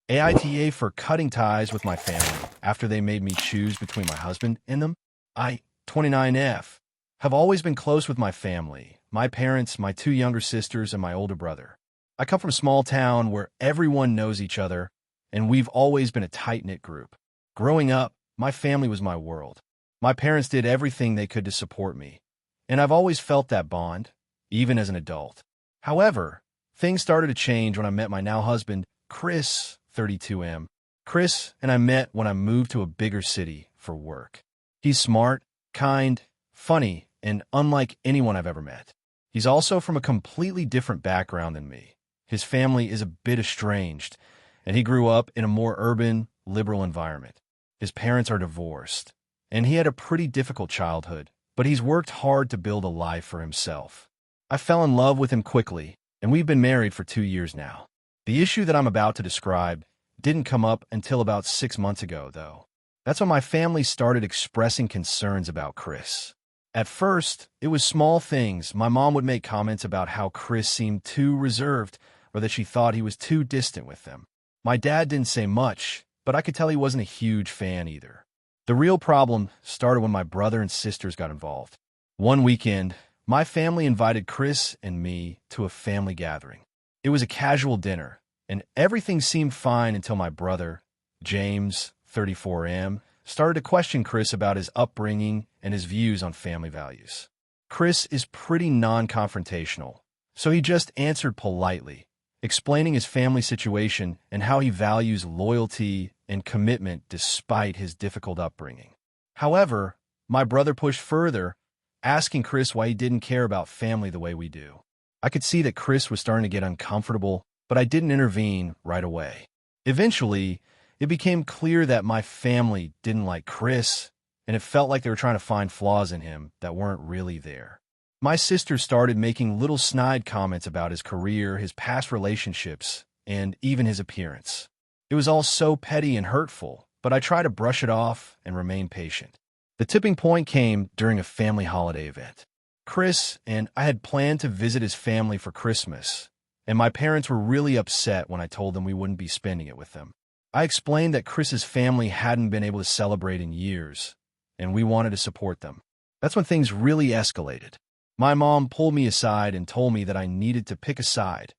AITA for cutting ties with my family after they made me choose between my husband and them. I, 29F, have always been close with my family, my parents, my two younger sisters, and my older brother. I come from a small town where everyone knows each other, and we've always been a tight-knit group. Growing up, my family was my world. My parents did everything they could to support me, and I've always felt that bond, even as an adult. However, things started to change when I met my now husband, Chris, 32M. Chris and I met when I moved to a bigger city for work. He's smart, kind, funny, and unlike anyone I've ever met. He's also from a completely different background than me. His family is a bit estranged, and he grew up in a more urban, liberal environment. His parents are divorced, and he had a pretty difficult childhood, but he's worked hard to build a life for himself. I fell in love with him quickly, and we've been married for 2 years now. The issue that I'm about to describe didn't come up until about 6 months ago, though. That's when my family started expressing concerns about Chris. At first, it was small things. My mom would make comments about how Chris seemed too reserved or that she thought he was too distant with them. My dad didn't say much, but I could tell he wasn't a huge fan either. The real problem started when my brother and sisters got involved. One weekend, my family invited Chris and me to a family gathering. It was a casual dinner, and everything seemed fine until my brother, James, 34M, started to question Chris about his upbringing and his views on family values. Chris is pretty non-confrontational, so he just answered politely, explaining his family situation and how he values loyalty and commitment despite his difficult upbringing. However, my brother pushed further, asking Chris why he didn't care about family the way we do. I could see that Chris was starting to get uncomfortable, but I didn't intervene right away. Eventually, it became clear that my family didn't like Chris, and it felt like they were trying to find flaws in him that weren't really there. My sister started making little snide comments about his career, his past relationships, and even his appearance. It was all so petty and hurtful, but I tried to brush it off and remain patient. The tipping point came during a family holiday event. Chris and I had planned to visit his family for Christmas, and my parents were really upset when I told them we wouldn't be spending it with them. I explained that Chris's family hadn't been able to celebrate in years, and we wanted to support them. That's when things really escalated. My mom pulled me aside and told me that I needed to pick a side,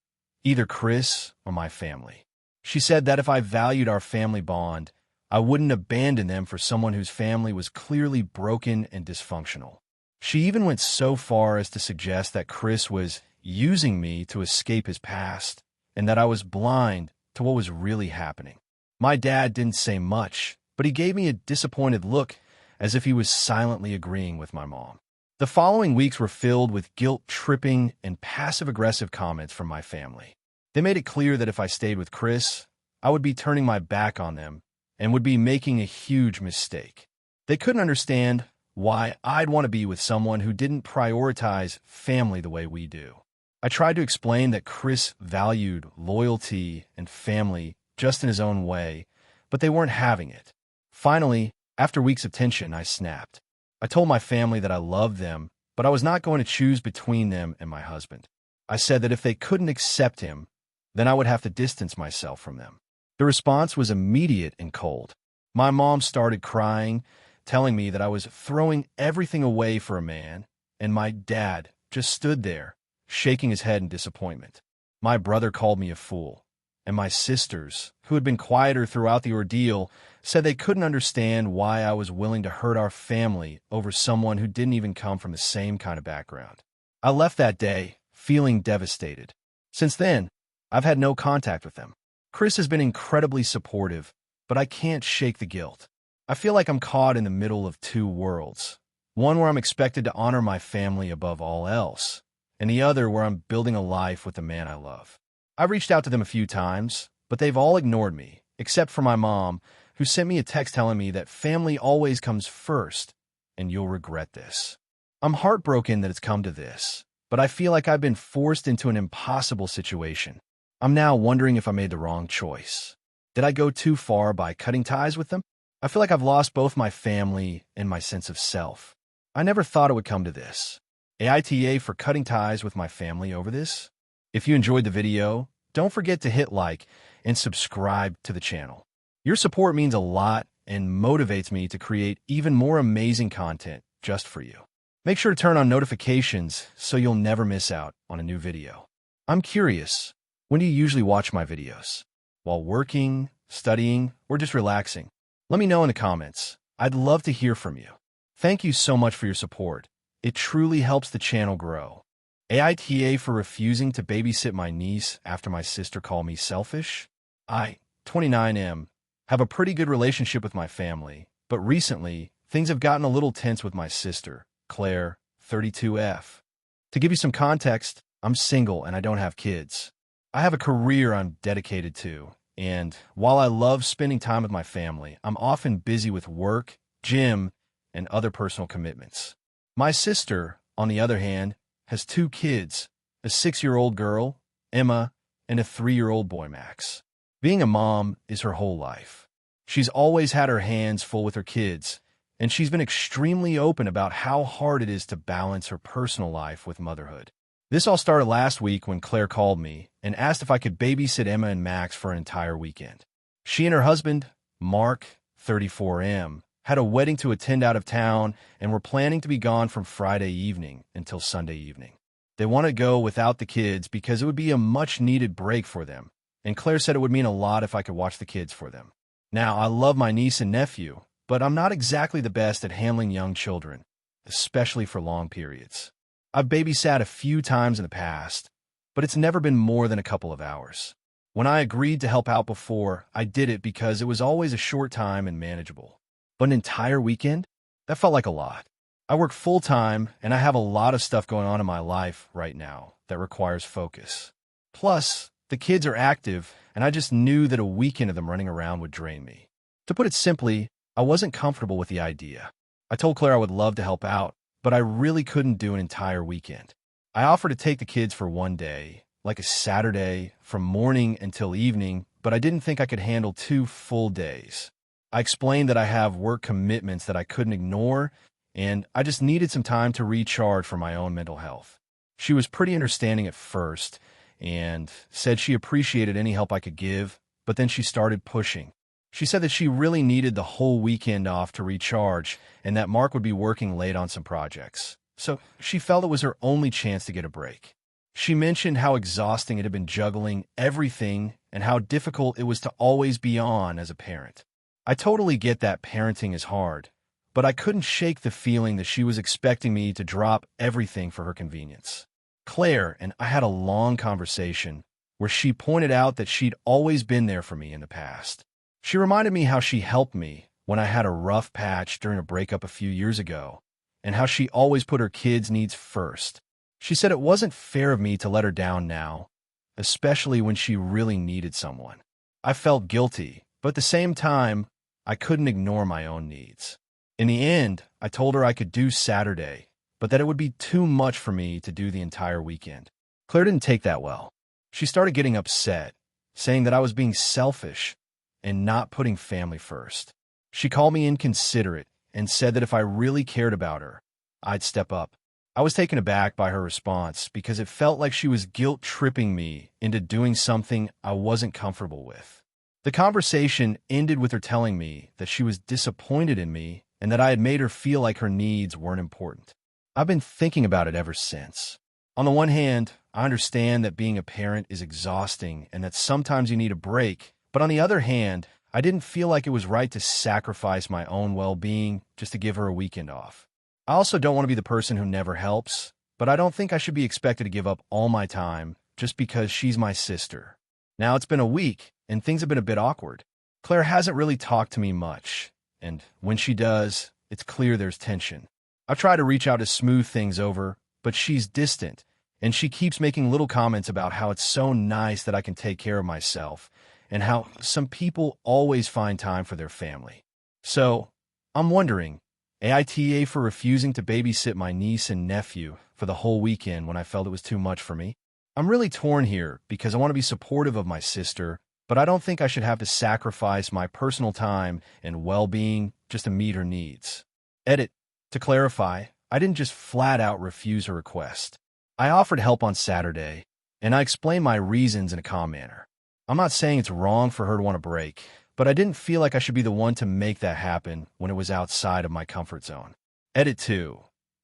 either Chris or my family. She said that if I valued our family bond, I wouldn't abandon them for someone whose family was clearly broken and dysfunctional. She even went so far as to suggest that Chris was using me to escape his past and that I was blind to what was really happening. My dad didn't say much, but he gave me a disappointed look as if he was silently agreeing with my mom. The following weeks were filled with guilt-tripping and passive-aggressive comments from my family. They made it clear that if I stayed with Chris, I would be turning my back on them and would be making a huge mistake. They couldn't understand why I'd want to be with someone who didn't prioritize family the way we do. I tried to explain that Chris valued loyalty and family just in his own way, but they weren't having it. Finally, after weeks of tension, I snapped. I told my family that I loved them, but I was not going to choose between them and my husband. I said that if they couldn't accept him, then I would have to distance myself from them. The response was immediate and cold. My mom started crying, telling me that I was throwing everything away for a man, and my dad just stood there, shaking his head in disappointment. My brother called me a fool, and my sisters, who had been quieter throughout the ordeal, said they couldn't understand why I was willing to hurt our family over someone who didn't even come from the same kind of background. I left that day feeling devastated. Since then, I've had no contact with them. Chris has been incredibly supportive, but I can't shake the guilt. I feel like I'm caught in the middle of two worlds, one where I'm expected to honor my family above all else, and the other where I'm building a life with the man I love. I've reached out to them a few times, but they've all ignored me, except for my mom, who sent me a text telling me that family always comes first, and you'll regret this. I'm heartbroken that it's come to this, but I feel like I've been forced into an impossible situation. I'm now wondering if I made the wrong choice. Did I go too far by cutting ties with them? I feel like I've lost both my family and my sense of self. I never thought it would come to this. AITA for cutting ties with my family over this? If you enjoyed the video, don't forget to hit like and subscribe to the channel. Your support means a lot and motivates me to create even more amazing content just for you. Make sure to turn on notifications so you'll never miss out on a new video. I'm curious, when do you usually watch my videos? While working, studying, or just relaxing? Let me know in the comments. I'd love to hear from you. Thank you so much for your support. It truly helps the channel grow. AITA for refusing to babysit my niece after my sister called me selfish? I, 29M, have a pretty good relationship with my family, but recently, things have gotten a little tense with my sister, Claire, 32F. To give you some context, I'm single and I don't have kids. I have a career I'm dedicated to, and while I love spending time with my family, I'm often busy with work, gym, and other personal commitments. My sister, on the other hand, has 2 kids, a 6-year-old girl, Emma, and a 3-year-old boy, Max. Being a mom is her whole life. She's always had her hands full with her kids, and she's been extremely open about how hard it is to balance her personal life with motherhood. This all started last week when Claire called me and asked if I could babysit Emma and Max for an entire weekend. She and her husband, Mark, 34M, had a wedding to attend out of town and were planning to be gone from Friday evening until Sunday evening. They wanted to go without the kids because it would be a much-needed break for them, and Claire said it would mean a lot if I could watch the kids for them. Now, I love my niece and nephew, but I'm not exactly the best at handling young children, especially for long periods. I've babysat a few times in the past, but it's never been more than a couple of hours. When I agreed to help out before, I did it because it was always a short time and manageable. But an entire weekend? That felt like a lot. I work full-time, and I have a lot of stuff going on in my life right now that requires focus. Plus, the kids are active, and I just knew that a weekend of them running around would drain me. To put it simply, I wasn't comfortable with the idea. I told Claire I would love to help out, but I really couldn't do an entire weekend. I offered to take the kids for one day, like a Saturday, from morning until evening, but I didn't think I could handle 2 full days. I explained that I have work commitments that I couldn't ignore, and I just needed some time to recharge for my own mental health. She was pretty understanding at first, and said she appreciated any help I could give, but then she started pushing. She said that she really needed the whole weekend off to recharge, and that Mark would be working late on some projects. So she felt it was her only chance to get a break. She mentioned how exhausting it had been juggling everything and how difficult it was to always be on as a parent. I totally get that parenting is hard, but I couldn't shake the feeling that she was expecting me to drop everything for her convenience. Claire and I had a long conversation where she pointed out that she'd always been there for me in the past. She reminded me how she helped me when I had a rough patch during a breakup a few years ago, and how she always put her kids' needs first. She said it wasn't fair of me to let her down now, especially when she really needed someone. I felt guilty, but at the same time, I couldn't ignore my own needs. In the end, I told her I could do Saturday, but that it would be too much for me to do the entire weekend. Claire didn't take that well. She started getting upset, saying that I was being selfish and not putting family first. She called me inconsiderate and said that if I really cared about her, I'd step up. I was taken aback by her response because it felt like she was guilt-tripping me into doing something I wasn't comfortable with. The conversation ended with her telling me that she was disappointed in me and that I had made her feel like her needs weren't important. I've been thinking about it ever since. On the one hand, I understand that being a parent is exhausting and that sometimes you need a break, but on the other hand, I didn't feel like it was right to sacrifice my own well-being just to give her a weekend off. I also don't want to be the person who never helps, but I don't think I should be expected to give up all my time just because she's my sister. Now it's been a week, and things have been a bit awkward. Claire hasn't really talked to me much, and when she does, it's clear there's tension. I've tried to reach out to smooth things over, but she's distant, and she keeps making little comments about how it's so nice that I can take care of myself, and how some people always find time for their family. So, I'm wondering, AITA for refusing to babysit my niece and nephew for the whole weekend when I felt it was too much for me? I'm really torn here because I want to be supportive of my sister, but I don't think I should have to sacrifice my personal time and well-being just to meet her needs. Edit. To clarify, I didn't just flat out refuse her request. I offered help on Saturday, and I explained my reasons in a calm manner. I'm not saying it's wrong for her to want to break, but I didn't feel like I should be the one to make that happen when it was outside of my comfort zone. Edit 2.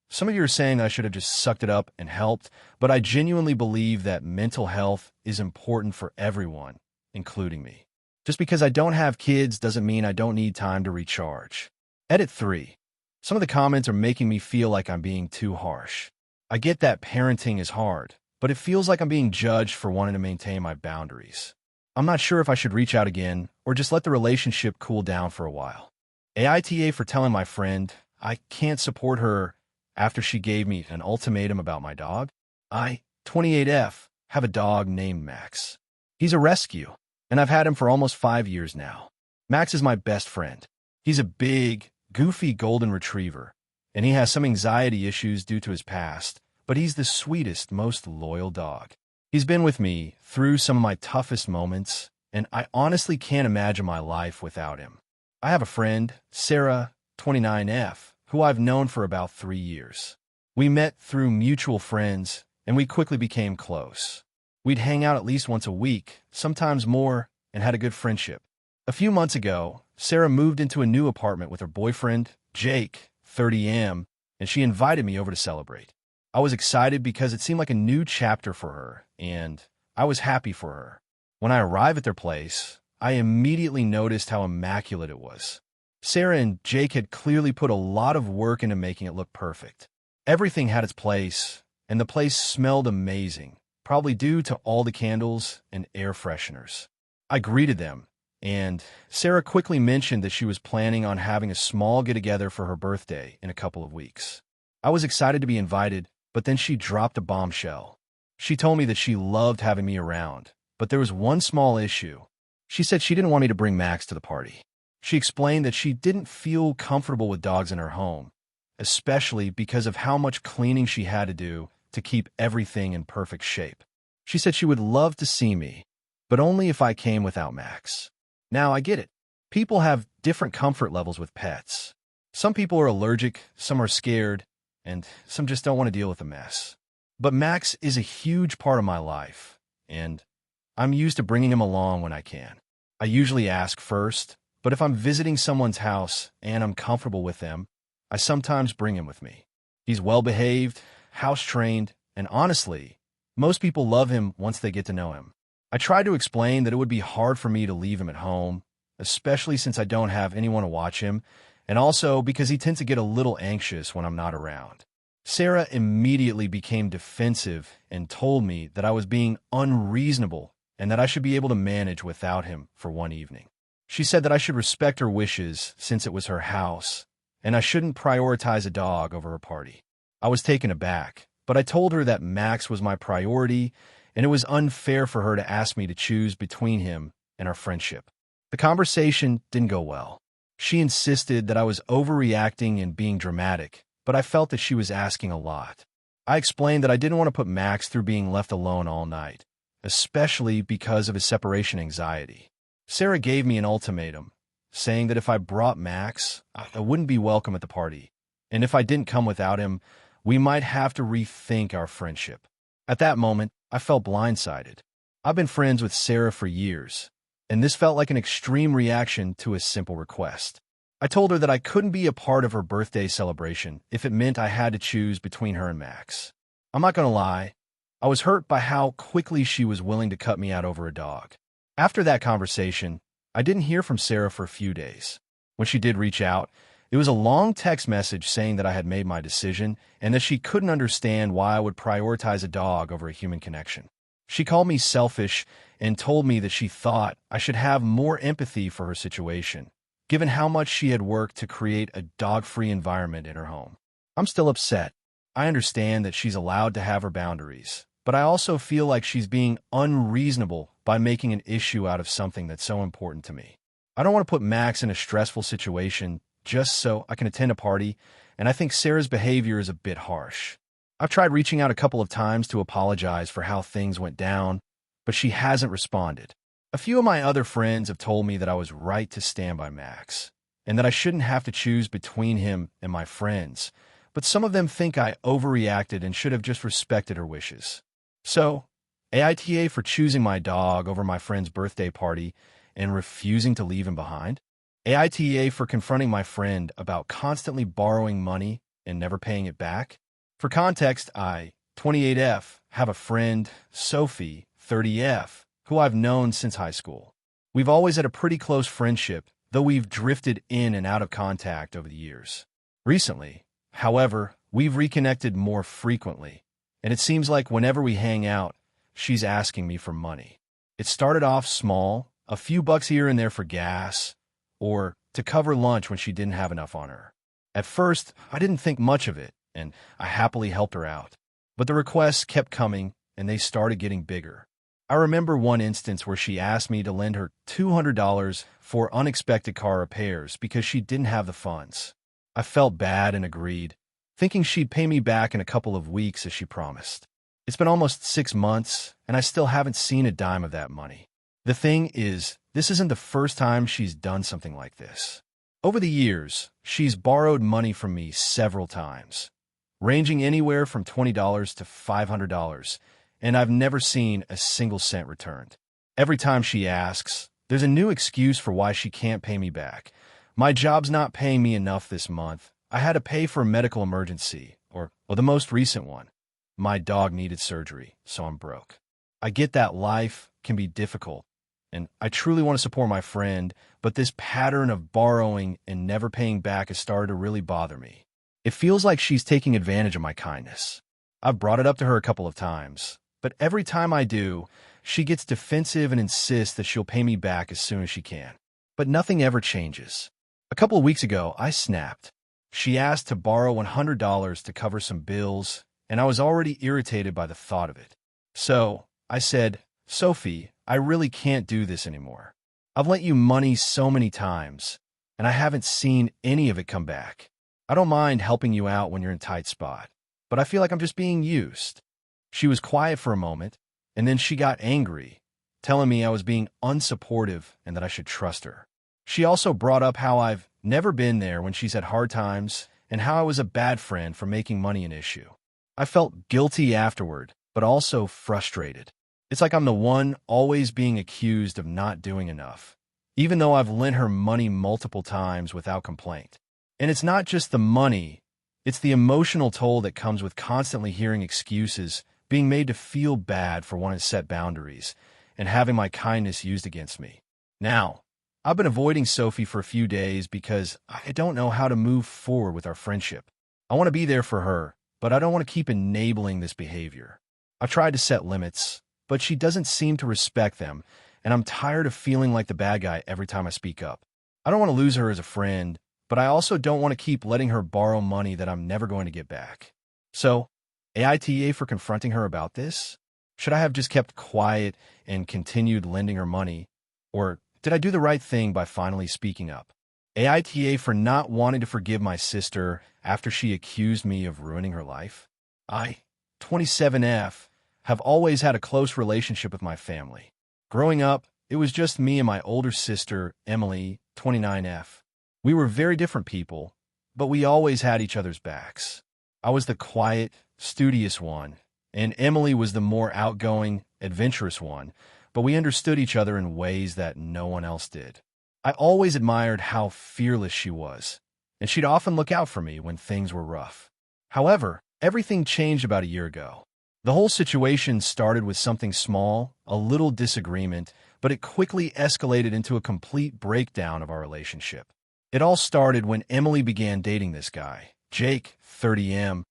Some of you are saying that I should have just sucked it up and helped, but I genuinely believe that mental health is important for everyone, including me. Just because I don't have kids doesn't mean I don't need time to recharge. Edit 3. Some of the comments are making me feel like I'm being too harsh. I get that parenting is hard, but it feels like I'm being judged for wanting to maintain my boundaries. I'm not sure if I should reach out again or just let the relationship cool down for a while. AITA for telling my friend I can't support her after she gave me an ultimatum about my dog. I, 28F, have a dog named Max. He's a rescue, and I've had him for almost 5 years now. Max is my best friend. He's a big, goofy golden retriever, and he has some anxiety issues due to his past, but he's the sweetest, most loyal dog. He's been with me through some of my toughest moments, and I honestly can't imagine my life without him. I have a friend, Sarah, 29F, who I've known for about 3 years. We met through mutual friends, and we quickly became close. We'd hang out at least once a week, sometimes more, and had a good friendship. A few months ago, Sarah moved into a new apartment with her boyfriend, Jake, 30M, and she invited me over to celebrate. I was excited because it seemed like a new chapter for her, and I was happy for her. When I arrived at their place, I immediately noticed how immaculate it was. Sarah and Jake had clearly put a lot of work into making it look perfect. Everything had its place, and the place smelled amazing, probably due to all the candles and air fresheners. I greeted them, and Sarah quickly mentioned that she was planning on having a small get-together for her birthday in a couple of weeks. I was excited to be invited, but then she dropped a bombshell. She told me that she loved having me around, but there was one small issue. She said she didn't want me to bring Max to the party. She explained that she didn't feel comfortable with dogs in her home, especially because of how much cleaning she had to do to keep everything in perfect shape. She said she would love to see me, but only if I came without Max. Now, I get it. People have different comfort levels with pets. Some people are allergic, some are scared, and some just don't want to deal with the mess. But Max is a huge part of my life, and I'm used to bringing him along when I can. I usually ask first, but if I'm visiting someone's house and I'm comfortable with them, I sometimes bring him with me. He's well-behaved, house-trained, and honestly, most people love him once they get to know him. I tried to explain that it would be hard for me to leave him at home, especially since I don't have anyone to watch him, and also because he tends to get a little anxious when I'm not around. Sarah immediately became defensive and told me that I was being unreasonable and that I should be able to manage without him for one evening. She said that I should respect her wishes since it was her house, and I shouldn't prioritize a dog over a party. I was taken aback, but I told her that Max was my priority, and it was unfair for her to ask me to choose between him and our friendship. The conversation didn't go well. She insisted that I was overreacting and being dramatic, but I felt that she was asking a lot. I explained that I didn't want to put Max through being left alone all night, especially because of his separation anxiety. Sarah gave me an ultimatum, saying that if I brought Max, I wouldn't be welcome at the party, and if I didn't come without him, we might have to rethink our friendship. At that moment, I felt blindsided. I've been friends with Sarah for years, and this felt like an extreme reaction to a simple request. I told her that I couldn't be a part of her birthday celebration if it meant I had to choose between her and Max. I'm not going to lie, I was hurt by how quickly she was willing to cut me out over a dog. After that conversation, I didn't hear from Sarah for a few days. When she did reach out, it was a long text message saying that I had made my decision and that she couldn't understand why I would prioritize a dog over a human connection. She called me selfish and told me that she thought I should have more empathy for her situation, given how much she had worked to create a dog-free environment in her home. I'm still upset. I understand that she's allowed to have her boundaries, but I also feel like she's being unreasonable by making an issue out of something that's so important to me. I don't want to put Max in a stressful situation just so I can attend a party, and I think Sarah's behavior is a bit harsh. I've tried reaching out a couple of times to apologize for how things went down, but she hasn't responded. A few of my other friends have told me that I was right to stand by Max, and that I shouldn't have to choose between him and my friends, but some of them think I overreacted and should have just respected her wishes. So, AITA for choosing my dog over my friend's birthday party and refusing to leave him behind. AITA for confronting my friend about constantly borrowing money and never paying it back. For context, I, 28F, have a friend, Sophie, 30F, who I've known since high school. We've always had a pretty close friendship, though we've drifted in and out of contact over the years. Recently, however, we've reconnected more frequently, and it seems like whenever we hang out, she's asking me for money. It started off small, a few bucks here and there for gas, or to cover lunch when she didn't have enough on her. At first, I didn't think much of it, and I happily helped her out. But the requests kept coming, and they started getting bigger. I remember one instance where she asked me to lend her $200 for unexpected car repairs because she didn't have the funds. I felt bad and agreed, thinking she'd pay me back in a couple of weeks as she promised. It's been almost 6 months, and I still haven't seen a dime of that money. The thing is, this isn't the first time she's done something like this. Over the years, she's borrowed money from me several times, ranging anywhere from $20 to $500, and I've never seen a single cent returned. Every time she asks, there's a new excuse for why she can't pay me back. My job's not paying me enough this month. I had to pay for a medical emergency, or the most recent one. My dog needed surgery, so I'm broke. I get that life can be difficult, and I truly want to support my friend, but this pattern of borrowing and never paying back has started to really bother me. It feels like she's taking advantage of my kindness. I've brought it up to her a couple of times, but every time I do, she gets defensive and insists that she'll pay me back as soon as she can. But nothing ever changes. A couple of weeks ago, I snapped. She asked to borrow $100 to cover some bills, and I was already irritated by the thought of it. So I said, Sophie, I really can't do this anymore. I've lent you money so many times, and I haven't seen any of it come back. I don't mind helping you out when you're in a tight spot, but I feel like I'm just being used. She was quiet for a moment, and then she got angry, telling me I was being unsupportive and that I should trust her. She also brought up how I've never been there when she's had hard times and how I was a bad friend for making money an issue. I felt guilty afterward, but also frustrated. It's like I'm the one always being accused of not doing enough, even though I've lent her money multiple times without complaint. And it's not just the money, it's the emotional toll that comes with constantly hearing excuses, being made to feel bad for wanting to set boundaries, and having my kindness used against me. Now, I've been avoiding Sophie for a few days because I don't know how to move forward with our friendship. I want to be there for her, but I don't want to keep enabling this behavior. I've tried to set limits, but she doesn't seem to respect them, and I'm tired of feeling like the bad guy every time I speak up. I don't want to lose her as a friend, but I also don't want to keep letting her borrow money that I'm never going to get back. So, AITA for confronting her about this? Should I have just kept quiet and continued lending her money? Or did I do the right thing by finally speaking up? AITA for not wanting to forgive my sister after she accused me of ruining her life? I, 27F, have always had a close relationship with my family. Growing up, it was just me and my older sister, Emily, 29F. We were very different people, but we always had each other's backs. I was the quiet, studious one, and Emily was the more outgoing, adventurous one, but we understood each other in ways that no one else did. I always admired how fearless she was, and she'd often look out for me when things were rough. However, everything changed about a year ago. The whole situation started with something small, a little disagreement, but it quickly escalated into a complete breakdown of our relationship. It all started when Emily began dating this guy, Jake, 30M.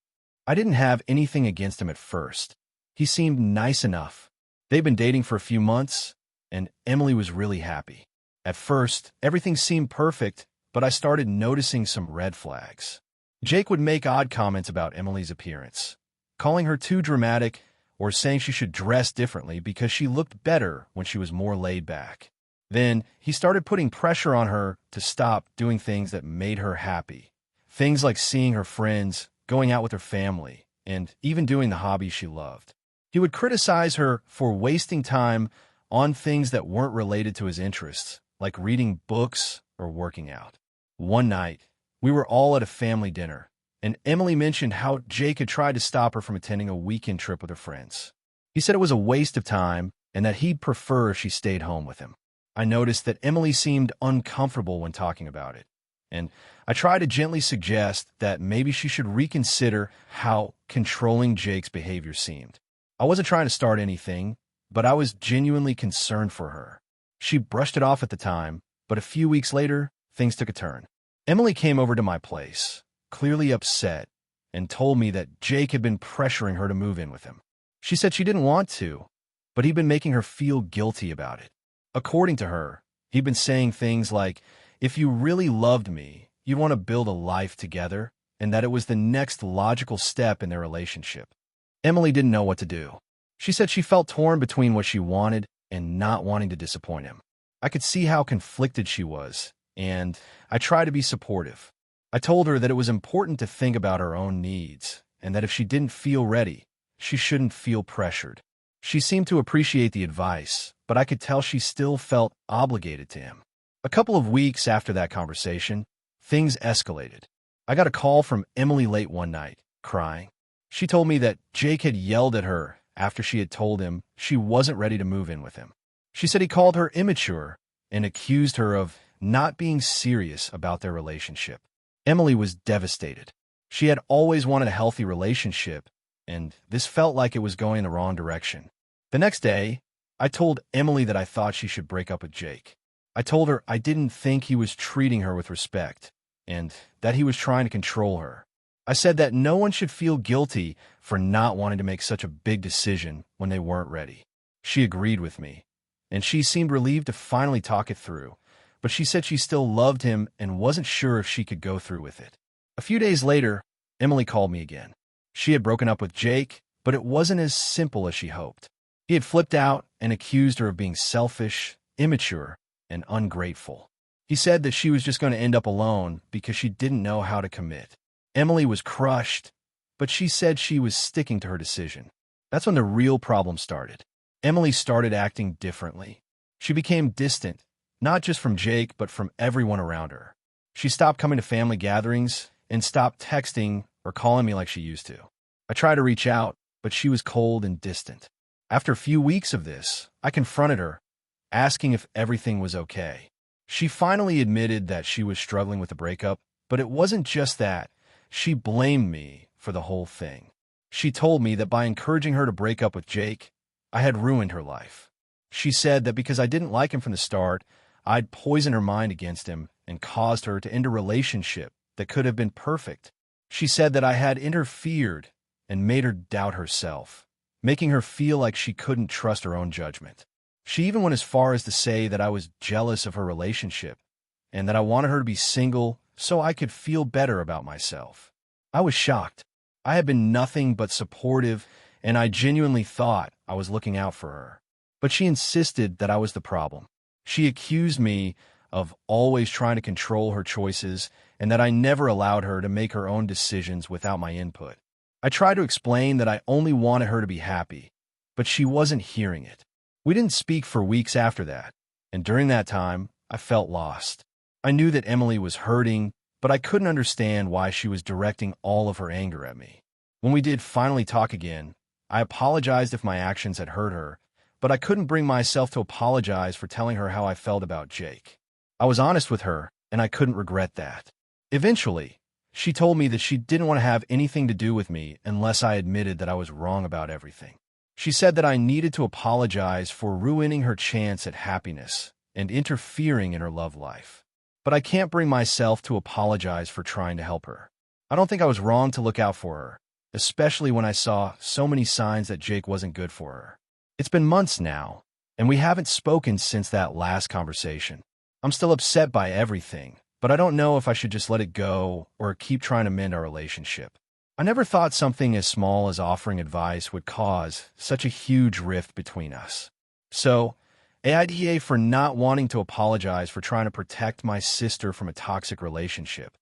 I didn't have anything against him at first. He seemed nice enough. They'd been dating for a few months, and Emily was really happy. At first, everything seemed perfect, but I started noticing some red flags. Jake would make odd comments about Emily's appearance, calling her too dramatic or saying she should dress differently because she looked better when she was more laid back. Then, he started putting pressure on her to stop doing things that made her happy. Things like seeing her friends, going out with her family, and even doing the hobbies she loved. He would criticize her for wasting time on things that weren't related to his interests, like reading books or working out. One night, we were all at a family dinner, and Emily mentioned how Jake had tried to stop her from attending a weekend trip with her friends. He said it was a waste of time and that he'd prefer if she stayed home with him. I noticed that Emily seemed uncomfortable when talking about it, and I tried to gently suggest that maybe she should reconsider how controlling Jake's behavior seemed. I wasn't trying to start anything, but I was genuinely concerned for her. She brushed it off at the time, but a few weeks later, things took a turn. Emily came over to my place, clearly upset, and told me that Jake had been pressuring her to move in with him. She said she didn't want to, but he'd been making her feel guilty about it. According to her, he'd been saying things like, if you really loved me, you'd want to build a life together, and that it was the next logical step in their relationship. Emily didn't know what to do. She said she felt torn between what she wanted and not wanting to disappoint him. I could see how conflicted she was, and I tried to be supportive. I told her that it was important to think about her own needs, and that if she didn't feel ready, she shouldn't feel pressured. She seemed to appreciate the advice, but I could tell she still felt obligated to him. A couple of weeks after that conversation, things escalated. I got a call from Emily late one night, crying. She told me that Jake had yelled at her after she had told him she wasn't ready to move in with him. She said he called her immature and accused her of not being serious about their relationship. Emily was devastated. She had always wanted a healthy relationship, and this felt like it was going in the wrong direction. The next day, I told Emily that I thought she should break up with Jake. I told her I didn't think he was treating her with respect, and that he was trying to control her. I said that no one should feel guilty for not wanting to make such a big decision when they weren't ready. She agreed with me, and she seemed relieved to finally talk it through, but she said she still loved him and wasn't sure if she could go through with it. A few days later, Emily called me again. She had broken up with Jake, but it wasn't as simple as she hoped. He had flipped out and accused her of being selfish, immature, and ungrateful. He said that she was just going to end up alone because she didn't know how to commit. Emily was crushed, but she said she was sticking to her decision. That's when the real problem started. Emily started acting differently. She became distant, not just from Jake, but from everyone around her. She stopped coming to family gatherings and stopped texting or calling me like she used to. I tried to reach out, but she was cold and distant. After a few weeks of this, I confronted her, asking if everything was okay. She finally admitted that she was struggling with the breakup, but it wasn't just that. She blamed me for the whole thing. She told me that by encouraging her to break up with Jake, I had ruined her life. She said that because I didn't like him from the start, I'd poisoned her mind against him and caused her to end a relationship that could have been perfect. She said that I had interfered and made her doubt herself, making her feel like she couldn't trust her own judgment. She even went as far as to say that I was jealous of her relationship and that I wanted her to be single so I could feel better about myself. I was shocked. I had been nothing but supportive, and I genuinely thought I was looking out for her. But she insisted that I was the problem. She accused me of always trying to control her choices and that I never allowed her to make her own decisions without my input. I tried to explain that I only wanted her to be happy, but she wasn't hearing it. We didn't speak for weeks after that, and during that time, I felt lost. I knew that Emily was hurting, but I couldn't understand why she was directing all of her anger at me. When we did finally talk again, I apologized if my actions had hurt her, but I couldn't bring myself to apologize for telling her how I felt about Jake. I was honest with her, and I couldn't regret that. Eventually, she told me that she didn't want to have anything to do with me unless I admitted that I was wrong about everything. She said that I needed to apologize for ruining her chance at happiness and interfering in her love life. But I can't bring myself to apologize for trying to help her. I don't think I was wrong to look out for her, especially when I saw so many signs that Jake wasn't good for her. It's been months now, and we haven't spoken since that last conversation. I'm still upset by everything, but I don't know if I should just let it go or keep trying to mend our relationship. I never thought something as small as offering advice would cause such a huge rift between us. So, AITA for not wanting to apologize for trying to protect my sister from a toxic relationship,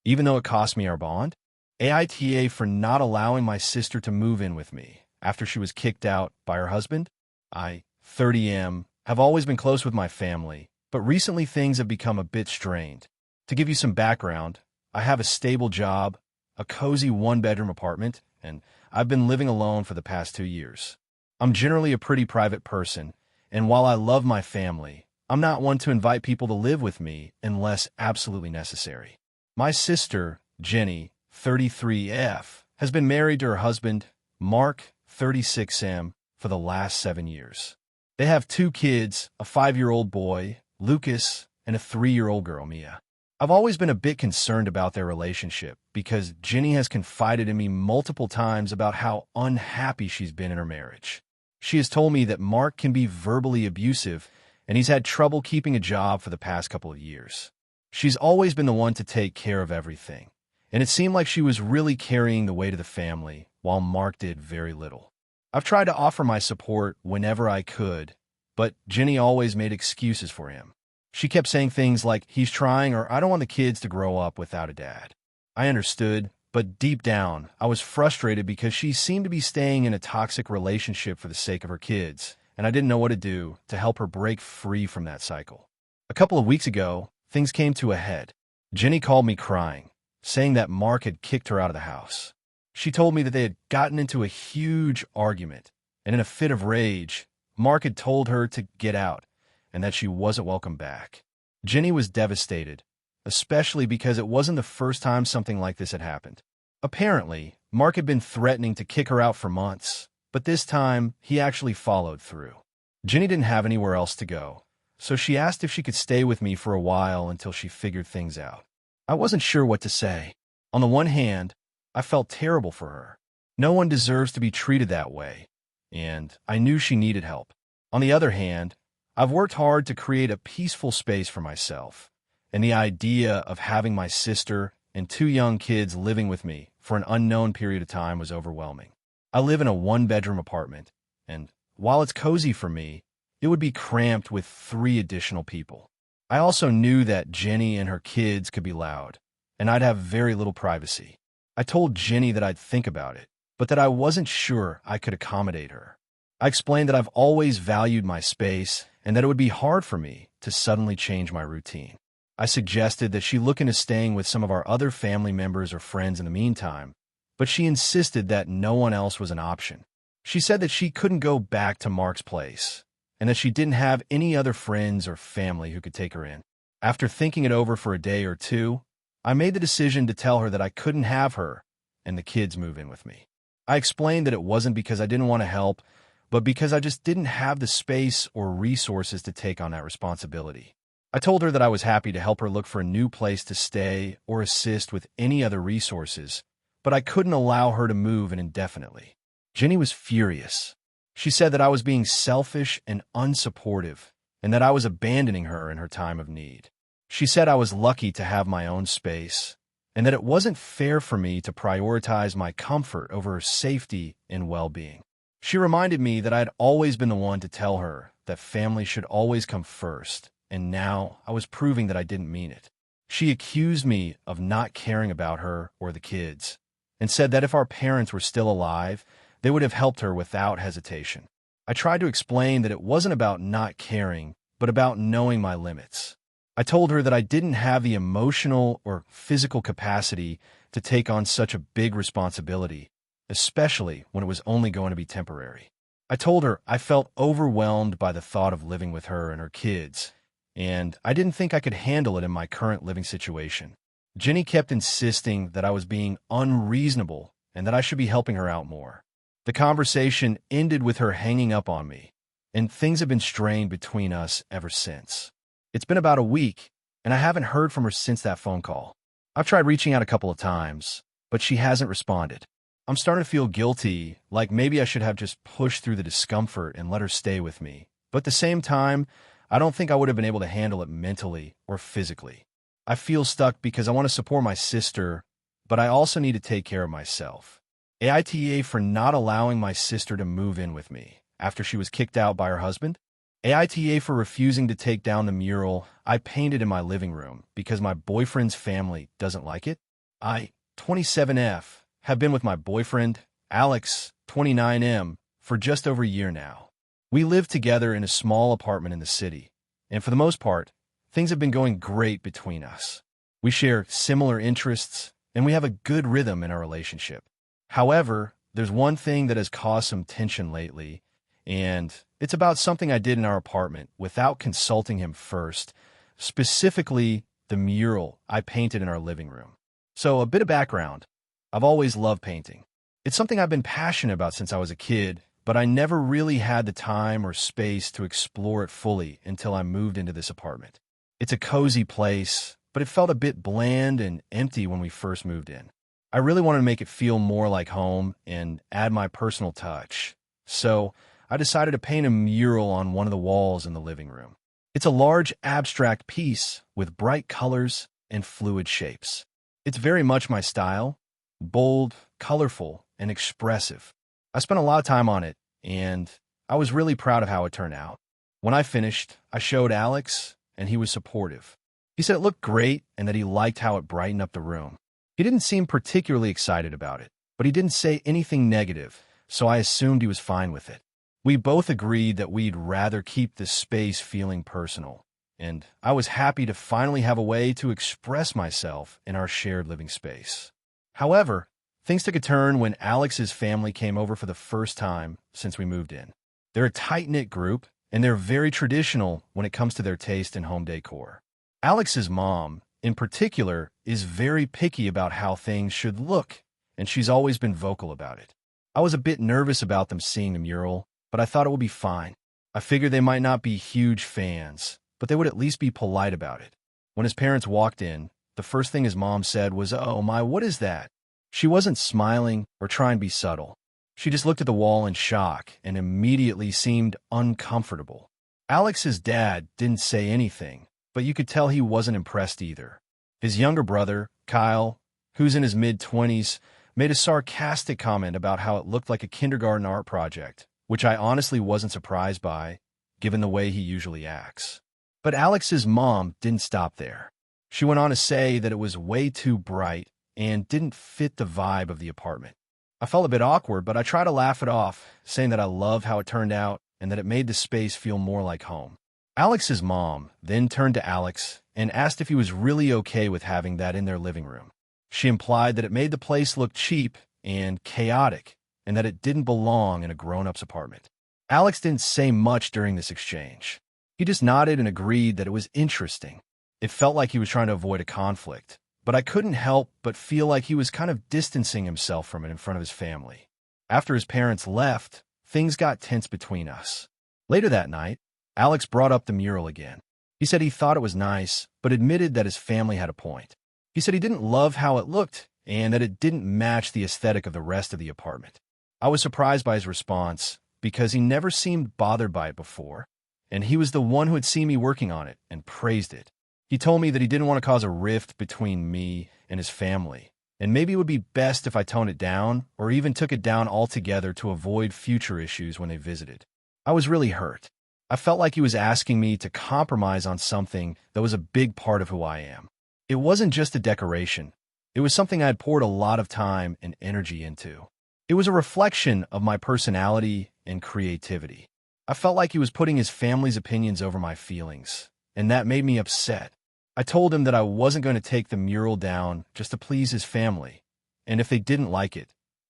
even though it cost me our bond. AITA for not allowing my sister to move in with me after she was kicked out by her husband. I, 30M, have always been close with my family, but recently things have become a bit strained. To give you some background, I have a stable job, a cozy one-bedroom apartment, and I've been living alone for the past 2 years. I'm generally a pretty private person, and while I love my family, I'm not one to invite people to live with me unless absolutely necessary. My sister, Jenny, 33F, has been married to her husband, Mark, 36M, for the last 7 years. They have 2 kids, a 5-year-old boy, Lucas, and a 3-year-old girl, Mia. I've always been a bit concerned about their relationship because Jenny has confided in me multiple times about how unhappy she's been in her marriage. She has told me that Mark can be verbally abusive, and he's had trouble keeping a job for the past couple of years. She's always been the one to take care of everything, and it seemed like she was really carrying the weight of the family, while Mark did very little. I've tried to offer my support whenever I could, but Jenny always made excuses for him. She kept saying things like, he's trying, or I don't want the kids to grow up without a dad. I understood, but deep down, I was frustrated because she seemed to be staying in a toxic relationship for the sake of her kids, and I didn't know what to do to help her break free from that cycle. A couple of weeks ago, things came to a head. Jenny called me crying, saying that Mark had kicked her out of the house. She told me that they had gotten into a huge argument, and in a fit of rage, Mark had told her to get out, and that she wasn't welcome back. Jenny was devastated, especially because it wasn't the first time something like this had happened. Apparently, Mark had been threatening to kick her out for months, but this time, he actually followed through. Jenny didn't have anywhere else to go, so she asked if she could stay with me for a while until she figured things out. I wasn't sure what to say. On the one hand, I felt terrible for her. No one deserves to be treated that way, and I knew she needed help. On the other hand, I've worked hard to create a peaceful space for myself, and the idea of having my sister and 2 young kids living with me for an unknown period of time was overwhelming. I live in a 1-bedroom apartment, and while it's cozy for me, it would be cramped with 3 additional people. I also knew that Jenny and her kids could be loud, and I'd have very little privacy. I told Jenny that I'd think about it, but that I wasn't sure I could accommodate her. I explained that I've always valued my space and that it would be hard for me to suddenly change my routine. I suggested that she look into staying with some of our other family members or friends in the meantime, but she insisted that no one else was an option. She said that she couldn't go back to Mark's place, and that she didn't have any other friends or family who could take her in. After thinking it over for a day or 2, I made the decision to tell her that I couldn't have her and the kids move in with me. I explained that it wasn't because I didn't want to help, but because I just didn't have the space or resources to take on that responsibility. I told her that I was happy to help her look for a new place to stay or assist with any other resources, but I couldn't allow her to move indefinitely. Jenny was furious. She said that I was being selfish and unsupportive, and that I was abandoning her in her time of need. She said I was lucky to have my own space, and that it wasn't fair for me to prioritize my comfort over her safety and well-being. She reminded me that I had always been the one to tell her that family should always come first, and now I was proving that I didn't mean it. She accused me of not caring about her or the kids, and said that if our parents were still alive, they would have helped her without hesitation. I tried to explain that it wasn't about not caring, but about knowing my limits. I told her that I didn't have the emotional or physical capacity to take on such a big responsibility, especially when it was only going to be temporary. I told her I felt overwhelmed by the thought of living with her and her kids, and I didn't think I could handle it in my current living situation. Jenny kept insisting that I was being unreasonable and that I should be helping her out more. The conversation ended with her hanging up on me, and things have been strained between us ever since. It's been about a week, and I haven't heard from her since that phone call. I've tried reaching out a couple of times, but she hasn't responded. I'm starting to feel guilty, like maybe I should have just pushed through the discomfort and let her stay with me. But at the same time, I don't think I would have been able to handle it mentally or physically. I feel stuck because I want to support my sister, but I also need to take care of myself. AITA for not allowing my sister to move in with me after she was kicked out by her husband. AITA for refusing to take down the mural I painted in my living room because my boyfriend's family doesn't like it. I, 27F, have been with my boyfriend, Alex, 29M, for just over a year now. We live together in a small apartment in the city, and for the most part, things have been going great between us. We share similar interests, and we have a good rhythm in our relationship. However, there's one thing that has caused some tension lately, and it's about something I did in our apartment without consulting him first, specifically the mural I painted in our living room. So, a bit of background. I've always loved painting. It's something I've been passionate about since I was a kid, but I never really had the time or space to explore it fully until I moved into this apartment. It's a cozy place, but it felt a bit bland and empty when we first moved in. I really wanted to make it feel more like home and add my personal touch. So, I decided to paint a mural on one of the walls in the living room. It's a large abstract piece with bright colors and fluid shapes. It's very much my style, bold, colorful, and expressive. I spent a lot of time on it, and I was really proud of how it turned out. When I finished, I showed Alex, and he was supportive. He said it looked great and that he liked how it brightened up the room. He didn't seem particularly excited about it, but he didn't say anything negative, so I assumed he was fine with it. We both agreed that we'd rather keep the space feeling personal, and I was happy to finally have a way to express myself in our shared living space. However, things took a turn when Alex's family came over for the first time since we moved in. They're a tight-knit group, and they're very traditional when it comes to their taste in home decor. Alex's mom, in particular, is very picky about how things should look, and she's always been vocal about it. I was a bit nervous about them seeing the mural, but I thought it would be fine. I figured they might not be huge fans, but they would at least be polite about it. When his parents walked in, the first thing his mom said was, "Oh my, what is that?" She wasn't smiling or trying to be subtle. She just looked at the wall in shock and immediately seemed uncomfortable. Alex's dad didn't say anything, but you could tell he wasn't impressed either. His younger brother, Kyle, who's in his mid-20s, made a sarcastic comment about how it looked like a kindergarten art project, which I honestly wasn't surprised by, given the way he usually acts. But Alex's mom didn't stop there. She went on to say that it was way too bright and didn't fit the vibe of the apartment. I felt a bit awkward, but I tried to laugh it off, saying that I loved how it turned out and that it made the space feel more like home. Alex's mom then turned to Alex and asked if he was really okay with having that in their living room. She implied that it made the place look cheap and chaotic, and that it didn't belong in a grown-up's apartment. Alex didn't say much during this exchange. He just nodded and agreed that it was interesting. It felt like he was trying to avoid a conflict, but I couldn't help but feel like he was kind of distancing himself from it in front of his family. After his parents left, things got tense between us. Later that night, Alex brought up the mural again. He said he thought it was nice, but admitted that his family had a point. He said he didn't love how it looked and that it didn't match the aesthetic of the rest of the apartment. I was surprised by his response because he never seemed bothered by it before, and he was the one who had seen me working on it and praised it. He told me that he didn't want to cause a rift between me and his family, and maybe it would be best if I toned it down or even took it down altogether to avoid future issues when they visited. I was really hurt. I felt like he was asking me to compromise on something that was a big part of who I am. It wasn't just a decoration. It was something I had poured a lot of time and energy into. It was a reflection of my personality and creativity. I felt like he was putting his family's opinions over my feelings, and that made me upset. I told him that I wasn't going to take the mural down just to please his family, and if they didn't like it,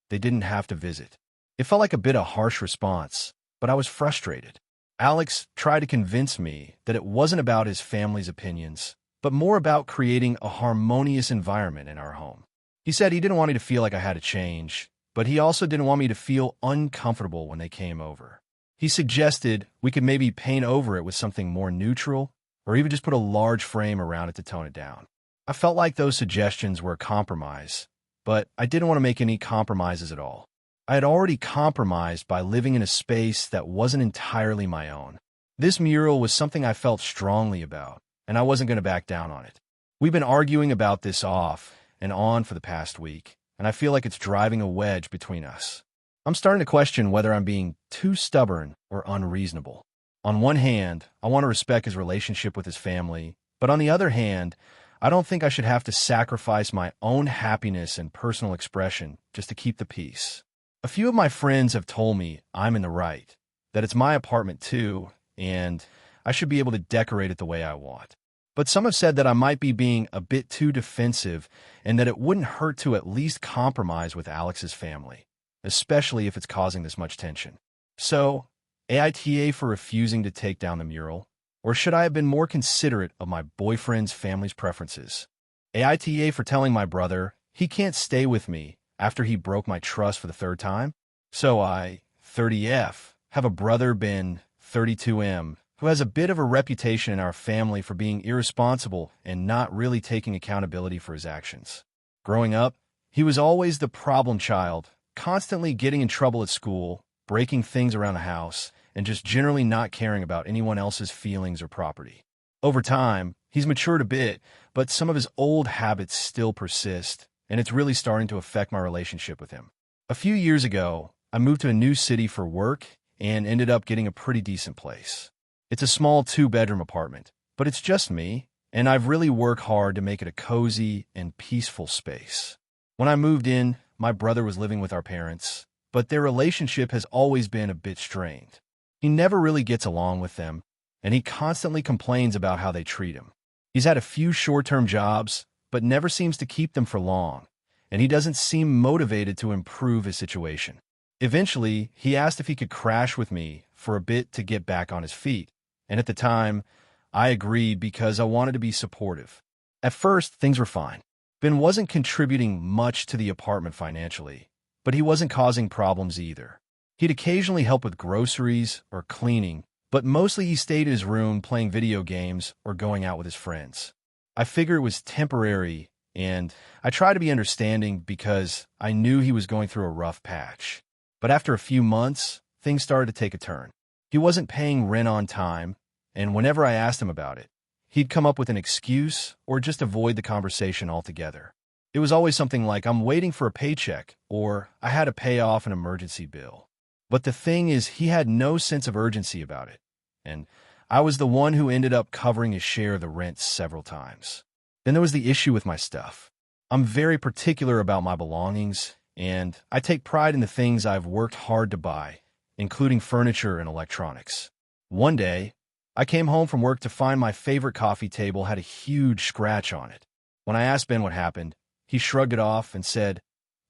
they didn't have to visit. It felt like a bit of a harsh response, but I was frustrated. Alex tried to convince me that it wasn't about his family's opinions, but more about creating a harmonious environment in our home. He said he didn't want me to feel like I had to change, but he also didn't want me to feel uncomfortable when they came over. He suggested we could maybe paint over it with something more neutral, or even just put a large frame around it to tone it down. I felt like those suggestions were a compromise, but I didn't want to make any compromises at all. I had already compromised by living in a space that wasn't entirely my own. This mural was something I felt strongly about, and I wasn't going to back down on it. We've been arguing about this off and on for the past week, and I feel like it's driving a wedge between us. I'm starting to question whether I'm being too stubborn or unreasonable. On one hand, I want to respect his relationship with his family, but on the other hand, I don't think I should have to sacrifice my own happiness and personal expression just to keep the peace. A few of my friends have told me I'm in the right, that it's my apartment too, and I should be able to decorate it the way I want. But some have said that I might be being a bit too defensive and that it wouldn't hurt to at least compromise with Alex's family, especially if it's causing this much tension. So, AITA for refusing to take down the mural? Or should I have been more considerate of my boyfriend's family's preferences? AITA for telling my brother he can't stay with me after he broke my trust for the third time? So I, 30F, have a brother, Ben, 32M, who has a bit of a reputation in our family for being irresponsible and not really taking accountability for his actions. Growing up, he was always the problem child, constantly getting in trouble at school, breaking things around the house, and just generally not caring about anyone else's feelings or property. Over time, he's matured a bit, but some of his old habits still persist, and it's really starting to affect my relationship with him. A few years ago, I moved to a new city for work and ended up getting a pretty decent place. It's a small 2-bedroom apartment, but it's just me, and I've really worked hard to make it a cozy and peaceful space. When I moved in, my brother was living with our parents, but their relationship has always been a bit strained. He never really gets along with them, and he constantly complains about how they treat him. He's had a few short-term jobs, but never seems to keep them for long, and he doesn't seem motivated to improve his situation. Eventually, he asked if he could crash with me for a bit to get back on his feet, and at the time, I agreed because I wanted to be supportive. At first, things were fine. Ben wasn't contributing much to the apartment financially, but he wasn't causing problems either. He'd occasionally help with groceries or cleaning, but mostly he stayed in his room playing video games or going out with his friends. I figured it was temporary, and I tried to be understanding because I knew he was going through a rough patch. But after a few months, things started to take a turn. He wasn't paying rent on time, and whenever I asked him about it, he'd come up with an excuse or just avoid the conversation altogether. It was always something like, "I'm waiting for a paycheck," or "I had to pay off an emergency bill." But the thing is, he had no sense of urgency about it, and I was the one who ended up covering his share of the rent several times. Then there was the issue with my stuff. I'm very particular about my belongings, and I take pride in the things I've worked hard to buy, including furniture and electronics. One day, I came home from work to find my favorite coffee table had a huge scratch on it. When I asked Ben what happened, he shrugged it off and said,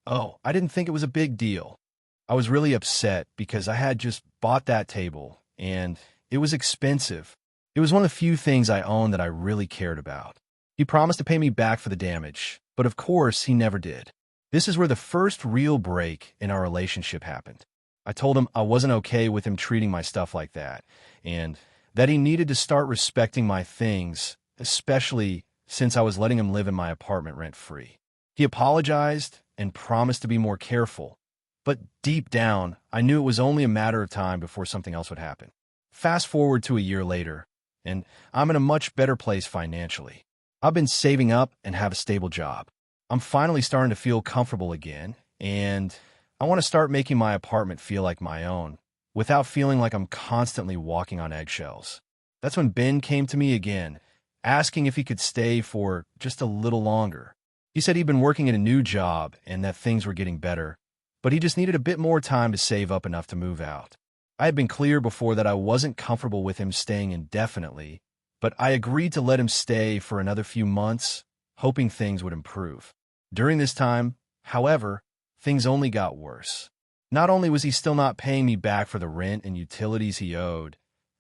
"Oh, I didn't think it was a big deal." I was really upset because I had just bought that table, and it was expensive. It was one of the few things I owned that I really cared about. He promised to pay me back for the damage, but of course he never did. This is where the first real break in our relationship happened. I told him I wasn't okay with him treating my stuff like that, and that he needed to start respecting my things, especially since I was letting him live in my apartment rent-free. He apologized and promised to be more careful, but deep down, I knew it was only a matter of time before something else would happen. Fast forward to a year later, and I'm in a much better place financially. I've been saving up and have a stable job. I'm finally starting to feel comfortable again, and I want to start making my apartment feel like my own, without feeling like I'm constantly walking on eggshells. That's when Ben came to me again, asking if he could stay for just a little longer. He said he'd been working at a new job and that things were getting better, but he just needed a bit more time to save up enough to move out. I had been clear before that I wasn't comfortable with him staying indefinitely, but I agreed to let him stay for another few months, hoping things would improve. During this time, however, things only got worse. Not only was he still not paying me back for the rent and utilities he owed,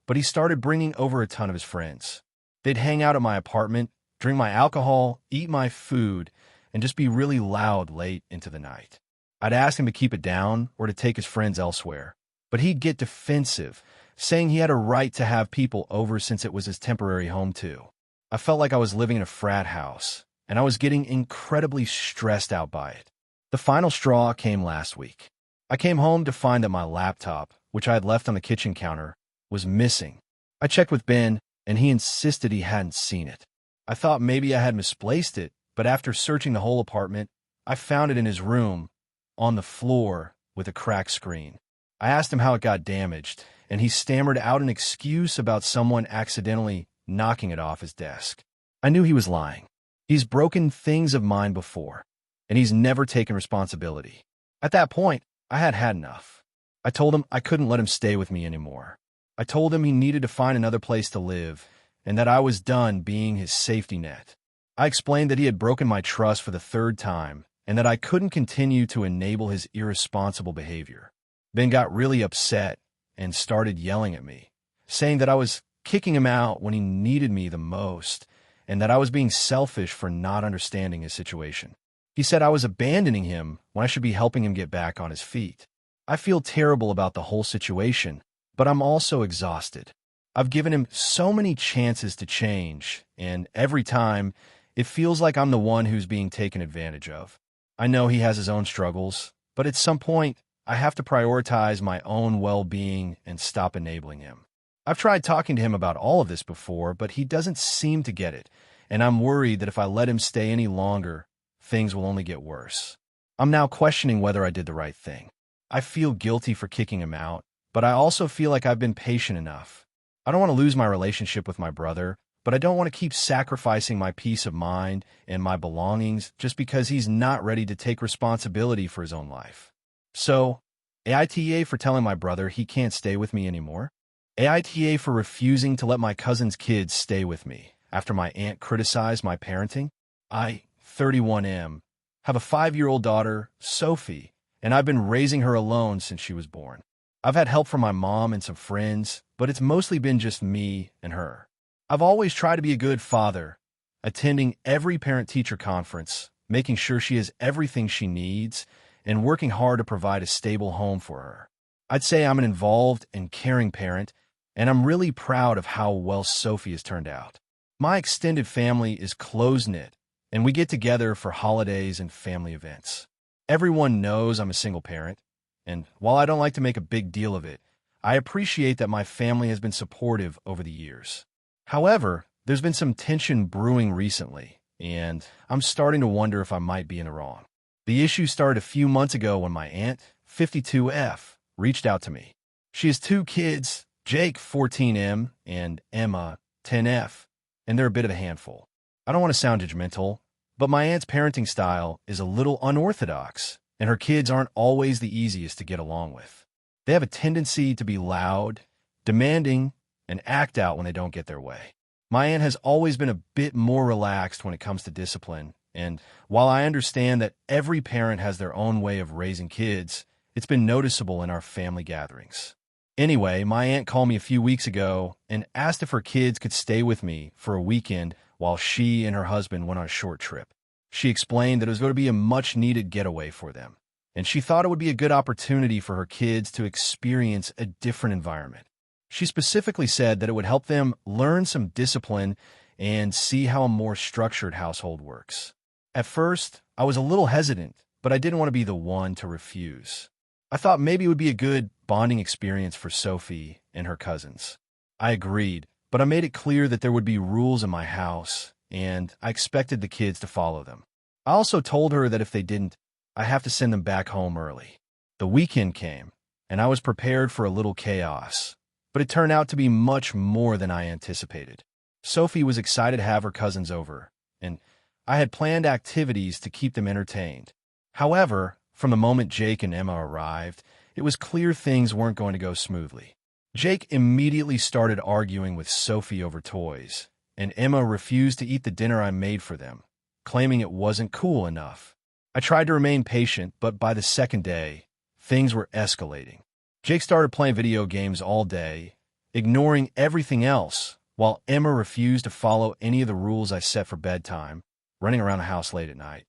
but he started bringing over a ton of his friends. They'd hang out at my apartment, drink my alcohol, eat my food, and just be really loud late into the night. I'd ask him to keep it down or to take his friends elsewhere, but he'd get defensive, saying he had a right to have people over since it was his temporary home too. I felt like I was living in a frat house, and I was getting incredibly stressed out by it. The final straw came last week. I came home to find that my laptop, which I had left on the kitchen counter, was missing. I checked with Ben, and he insisted he hadn't seen it. I thought maybe I had misplaced it, but after searching the whole apartment, I found it in his room, on the floor, with a cracked screen. I asked him how it got damaged, and he stammered out an excuse about someone accidentally knocking it off his desk. I knew he was lying. He's broken things of mine before, and he's never taken responsibility. At that point, I had had enough. I told him I couldn't let him stay with me anymore. I told him he needed to find another place to live, and that I was done being his safety net. I explained that he had broken my trust for the third time, and that I couldn't continue to enable his irresponsible behavior. Ben got really upset, and started yelling at me, saying that I was kicking him out when he needed me the most and that I was being selfish for not understanding his situation. He said I was abandoning him when I should be helping him get back on his feet. I feel terrible about the whole situation, but I'm also exhausted. I've given him so many chances to change, and every time, it feels like I'm the one who's being taken advantage of. I know he has his own struggles, but at some point, I have to prioritize my own well-being and stop enabling him. I've tried talking to him about all of this before, but he doesn't seem to get it, and I'm worried that if I let him stay any longer, things will only get worse. I'm now questioning whether I did the right thing. I feel guilty for kicking him out, but I also feel like I've been patient enough. I don't want to lose my relationship with my brother, but I don't want to keep sacrificing my peace of mind and my belongings just because he's not ready to take responsibility for his own life. So, AITA for telling my brother he can't stay with me anymore. AITA for refusing to let my cousin's kids stay with me after my aunt criticized my parenting. I, 31M, have a 5-year-old daughter, Sophie, and I've been raising her alone since she was born. I've had help from my mom and some friends, but it's mostly been just me and her. I've always tried to be a good father, attending every parent-teacher conference, making sure she has everything she needs, and working hard to provide a stable home for her. I'd say I'm an involved and caring parent, and I'm really proud of how well Sophie has turned out. My extended family is close-knit, and we get together for holidays and family events. Everyone knows I'm a single parent, and while I don't like to make a big deal of it, I appreciate that my family has been supportive over the years. However, there's been some tension brewing recently, and I'm starting to wonder if I might be in the wrong. The issue started a few months ago when my aunt, 52F, reached out to me. She has 2 kids, Jake, 14M, and Emma, 10F, and they're a bit of a handful. I don't want to sound judgmental, but my aunt's parenting style is a little unorthodox, and her kids aren't always the easiest to get along with. They have a tendency to be loud, demanding, and act out when they don't get their way. My aunt has always been a bit more relaxed when it comes to discipline, and while I understand that every parent has their own way of raising kids, it's been noticeable in our family gatherings. Anyway, my aunt called me a few weeks ago and asked if her kids could stay with me for a weekend while she and her husband went on a short trip. She explained that it was going to be a much-needed getaway for them, and she thought it would be a good opportunity for her kids to experience a different environment. She specifically said that it would help them learn some discipline and see how a more structured household works. At first, I was a little hesitant, but I didn't want to be the one to refuse. I thought maybe it would be a good bonding experience for Sophie and her cousins. I agreed, but I made it clear that there would be rules in my house, and I expected the kids to follow them. I also told her that if they didn't, I have to send them back home early. The weekend came, and I was prepared for a little chaos, but it turned out to be much more than I anticipated. Sophie was excited to have her cousins over, and I had planned activities to keep them entertained. However, from the moment Jake and Emma arrived, it was clear things weren't going to go smoothly. Jake immediately started arguing with Sophie over toys, and Emma refused to eat the dinner I made for them, claiming it wasn't cool enough. I tried to remain patient, but by the second day, things were escalating. Jake started playing video games all day, ignoring everything else, while Emma refused to follow any of the rules I set for bedtime, running around the house late at night,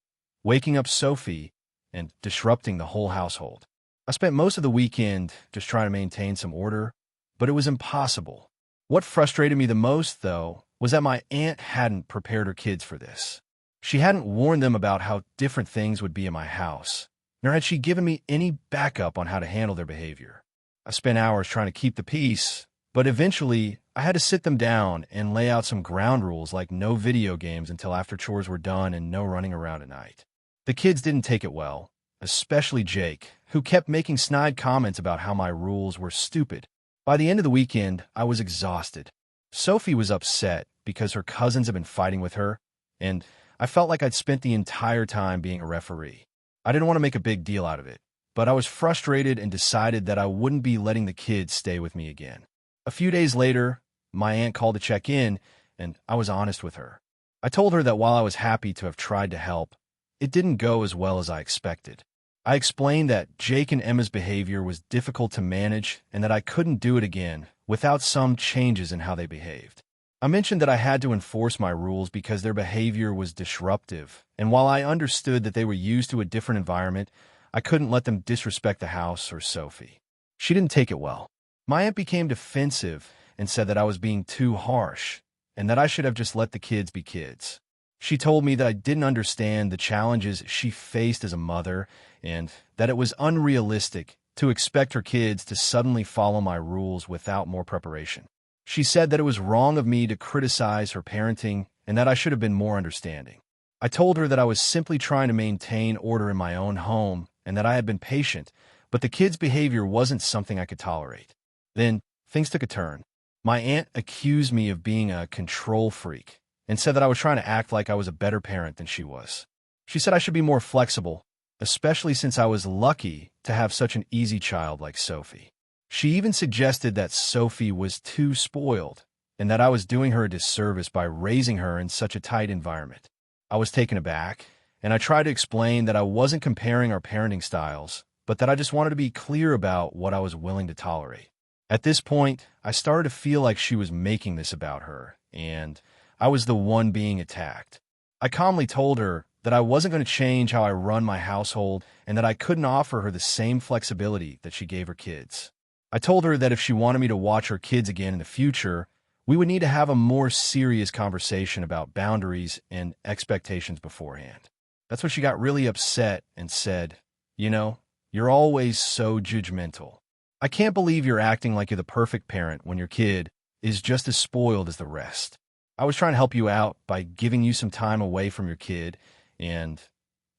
waking up Sophie, and disrupting the whole household. I spent most of the weekend just trying to maintain some order, but it was impossible. What frustrated me the most, though, was that my aunt hadn't prepared her kids for this. She hadn't warned them about how different things would be in my house, nor had she given me any backup on how to handle their behavior. I spent hours trying to keep the peace, but eventually I had to sit them down and lay out some ground rules like no video games until after chores were done and no running around at night. The kids didn't take it well, especially Jake, who kept making snide comments about how my rules were stupid. By the end of the weekend, I was exhausted. Sophie was upset because her cousins had been fighting with her, and I felt like I'd spent the entire time being a referee. I didn't want to make a big deal out of it, but I was frustrated and decided that I wouldn't be letting the kids stay with me again. A few days later, my aunt called to check in, and I was honest with her. I told her that while I was happy to have tried to help, it didn't go as well as I expected. I explained that Jake and Emma's behavior was difficult to manage and that I couldn't do it again without some changes in how they behaved. I mentioned that I had to enforce my rules because their behavior was disruptive, and while I understood that they were used to a different environment, I couldn't let them disrespect the house or Sophie. She didn't take it well. My aunt became defensive and said that I was being too harsh and that I should have just let the kids be kids. She told me that I didn't understand the challenges she faced as a mother and that it was unrealistic to expect her kids to suddenly follow my rules without more preparation. She said that it was wrong of me to criticize her parenting and that I should have been more understanding. I told her that I was simply trying to maintain order in my own home and that I had been patient, but the kids' behavior wasn't something I could tolerate. Then things took a turn. My aunt accused me of being a control freak and said that I was trying to act like I was a better parent than she was. She said I should be more flexible, especially since I was lucky to have such an easy child like Sophie. She even suggested that Sophie was too spoiled and that I was doing her a disservice by raising her in such a tight environment. I was taken aback, and I tried to explain that I wasn't comparing our parenting styles, but that I just wanted to be clear about what I was willing to tolerate. At this point, I started to feel like she was making this about her, and I was the one being attacked. I calmly told her that I wasn't going to change how I run my household and that I couldn't offer her the same flexibility that she gave her kids. I told her that if she wanted me to watch her kids again in the future, we would need to have a more serious conversation about boundaries and expectations beforehand. That's when she got really upset and said, "You're always so judgmental. I can't believe you're acting like you're the perfect parent when your kid is just as spoiled as the rest. I was trying to help you out by giving you some time away from your kid, and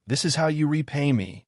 this is how you repay me."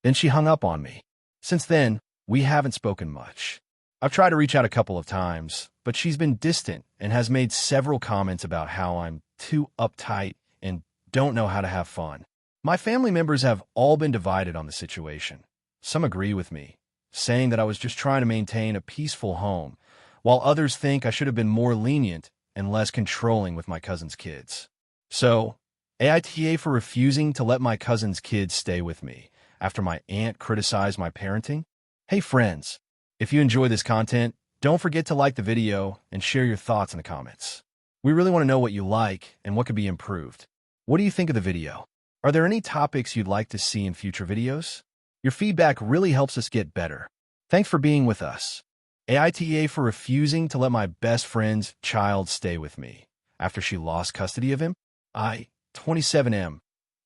Then she hung up on me. Since then, we haven't spoken much. I've tried to reach out a couple of times, but she's been distant and has made several comments about how I'm too uptight and don't know how to have fun. My family members have all been divided on the situation. Some agree with me, saying that I was just trying to maintain a peaceful home, while others think I should have been more lenient and less controlling with my cousin's kids. So, AITA for refusing to let my cousin's kids stay with me after my aunt criticized my parenting? Hey friends, if you enjoy this content, don't forget to like the video and share your thoughts in the comments. We really want to know what you like and what could be improved. What do you think of the video? Are there any topics you'd like to see in future videos? Your feedback really helps us get better. Thanks for being with us. AITA for refusing to let my best friend's child stay with me after she lost custody of him. I, 27M,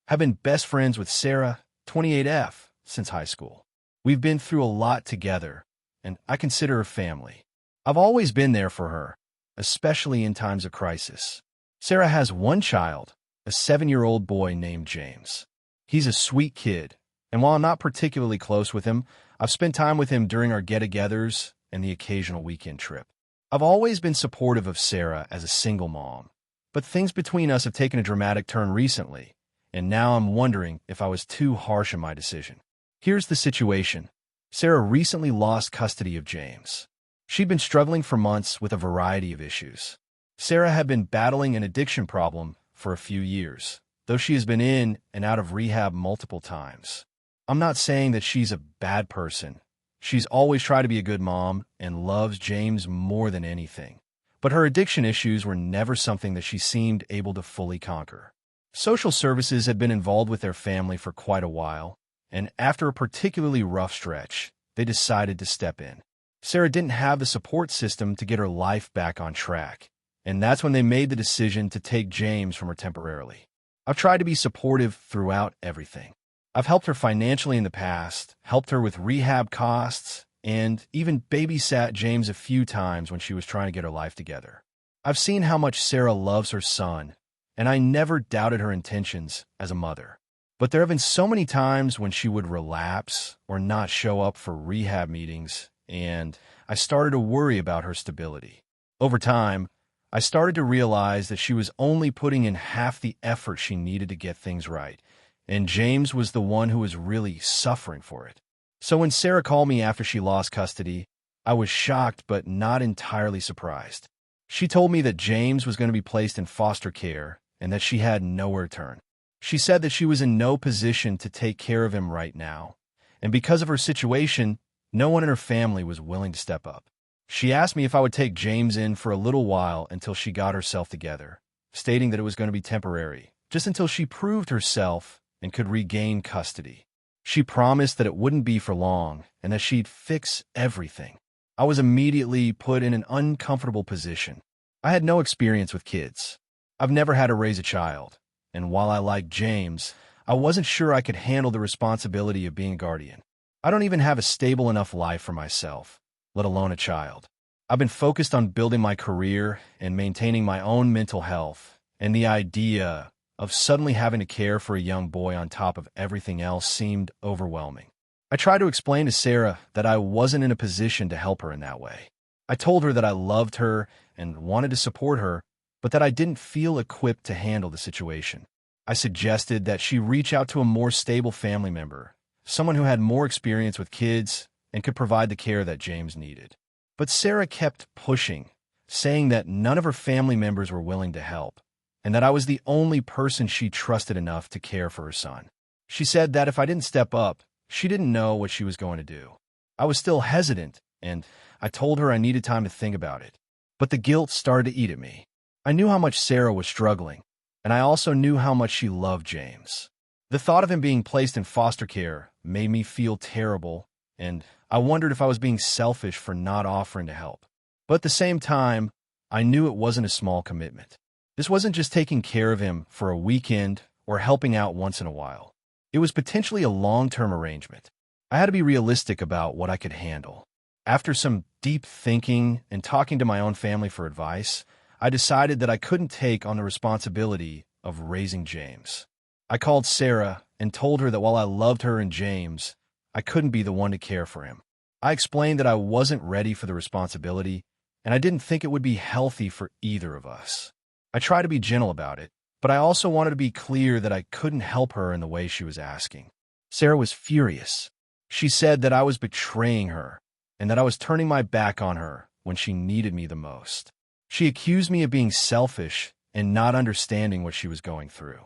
have been best friends with Sarah, 28F, since high school. We've been through a lot together, and I consider her family. I've always been there for her, especially in times of crisis. Sarah has one child, a 7-year-old boy named James. He's a sweet kid, and while I'm not particularly close with him, I've spent time with him during our get-togethers and the occasional weekend trip. I've always been supportive of Sarah as a single mom, but things between us have taken a dramatic turn recently, and now I'm wondering if I was too harsh in my decision. Here's the situation. Sarah recently lost custody of James. She'd been struggling for months with a variety of issues. Sarah had been battling an addiction problem for a few years, though she has been in and out of rehab multiple times. I'm not saying that she's a bad person. She's always tried to be a good mom and loves James more than anything. But her addiction issues were never something that she seemed able to fully conquer. Social services had been involved with their family for quite a while, and after a particularly rough stretch, they decided to step in. Sarah didn't have the support system to get her life back on track, and that's when they made the decision to take James from her temporarily. I've tried to be supportive throughout everything. I've helped her financially in the past, helped her with rehab costs, and even babysat James a few times when she was trying to get her life together. I've seen how much Sarah loves her son, and I never doubted her intentions as a mother. But there have been so many times when she would relapse or not show up for rehab meetings, and I started to worry about her stability. Over time, I started to realize that she was only putting in half the effort she needed to get things right, and James was the one who was really suffering for it. So when Sarah called me after she lost custody, I was shocked but not entirely surprised. She told me that James was going to be placed in foster care and that she had nowhere to turn. She said that she was in no position to take care of him right now, and because of her situation, no one in her family was willing to step up. She asked me if I would take James in for a little while until she got herself together, stating that it was going to be temporary, just until she proved herself and could regain custody. She promised that it wouldn't be for long and that she'd fix everything. I was immediately put in an uncomfortable position. I had no experience with kids. I've never had to raise a child, and while I liked James, I wasn't sure I could handle the responsibility of being a guardian. I don't even have a stable enough life for myself, let alone a child. I've been focused on building my career and maintaining my own mental health, and the idea of suddenly having to care for a young boy on top of everything else seemed overwhelming. I tried to explain to Sarah that I wasn't in a position to help her in that way. I told her that I loved her and wanted to support her, but that I didn't feel equipped to handle the situation. I suggested that she reach out to a more stable family member, someone who had more experience with kids and could provide the care that James needed. But Sarah kept pushing, saying that none of her family members were willing to help, and that I was the only person she trusted enough to care for her son. She said that if I didn't step up, she didn't know what she was going to do. I was still hesitant, and I told her I needed time to think about it. But the guilt started to eat at me. I knew how much Sarah was struggling, and I also knew how much she loved James. The thought of him being placed in foster care made me feel terrible, and I wondered if I was being selfish for not offering to help. But at the same time, I knew it wasn't a small commitment. This wasn't just taking care of him for a weekend or helping out once in a while. It was potentially a long-term arrangement. I had to be realistic about what I could handle. After some deep thinking and talking to my own family for advice, I decided that I couldn't take on the responsibility of raising James. I called Sarah and told her that while I loved her and James, I couldn't be the one to care for him. I explained that I wasn't ready for the responsibility, and I didn't think it would be healthy for either of us. I tried to be gentle about it, but I also wanted to be clear that I couldn't help her in the way she was asking. Sarah was furious. She said that I was betraying her and that I was turning my back on her when she needed me the most. She accused me of being selfish and not understanding what she was going through.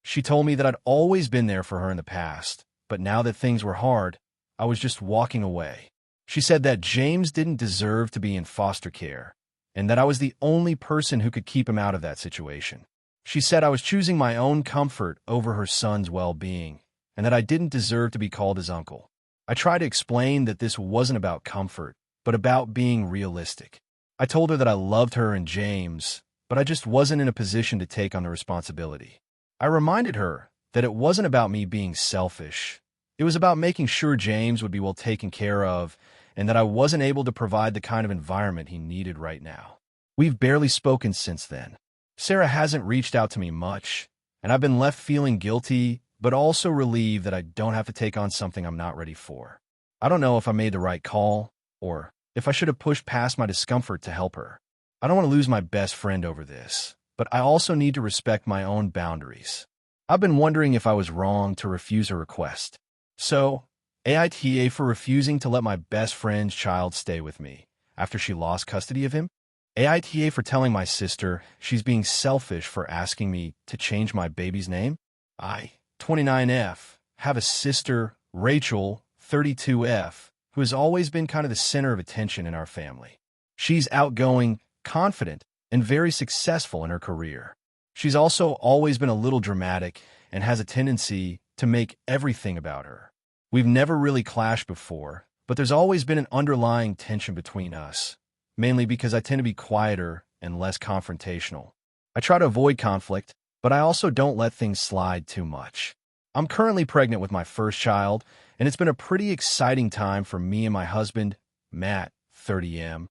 She told me that I'd always been there for her in the past, but now that things were hard, I was just walking away. She said that James didn't deserve to be in foster care, and that I was the only person who could keep him out of that situation. She said I was choosing my own comfort over her son's well-being, and that I didn't deserve to be called his uncle. I tried to explain that this wasn't about comfort, but about being realistic. I told her that I loved her and James, but I just wasn't in a position to take on the responsibility. I reminded her that it wasn't about me being selfish. It was about making sure James would be well taken care of, and that I wasn't able to provide the kind of environment he needed right now. We've barely spoken since then. Sarah hasn't reached out to me much, and I've been left feeling guilty, but also relieved that I don't have to take on something I'm not ready for. I don't know if I made the right call, or if I should have pushed past my discomfort to help her. I don't want to lose my best friend over this, but I also need to respect my own boundaries. I've been wondering if I was wrong to refuse her request. So, AITA for refusing to let my best friend's child stay with me after she lost custody of him. AITA for telling my sister she's being selfish for asking me to change my baby's name. I, 29F, have a sister, Rachel, 32F, who has always been kind of the center of attention in our family. She's outgoing, confident, and very successful in her career. She's also always been a little dramatic and has a tendency to make everything about her. We've never really clashed before, but there's always been an underlying tension between us, mainly because I tend to be quieter and less confrontational. I try to avoid conflict, but I also don't let things slide too much. I'm currently pregnant with my first child, and it's been a pretty exciting time for me and my husband, Matt, 30M.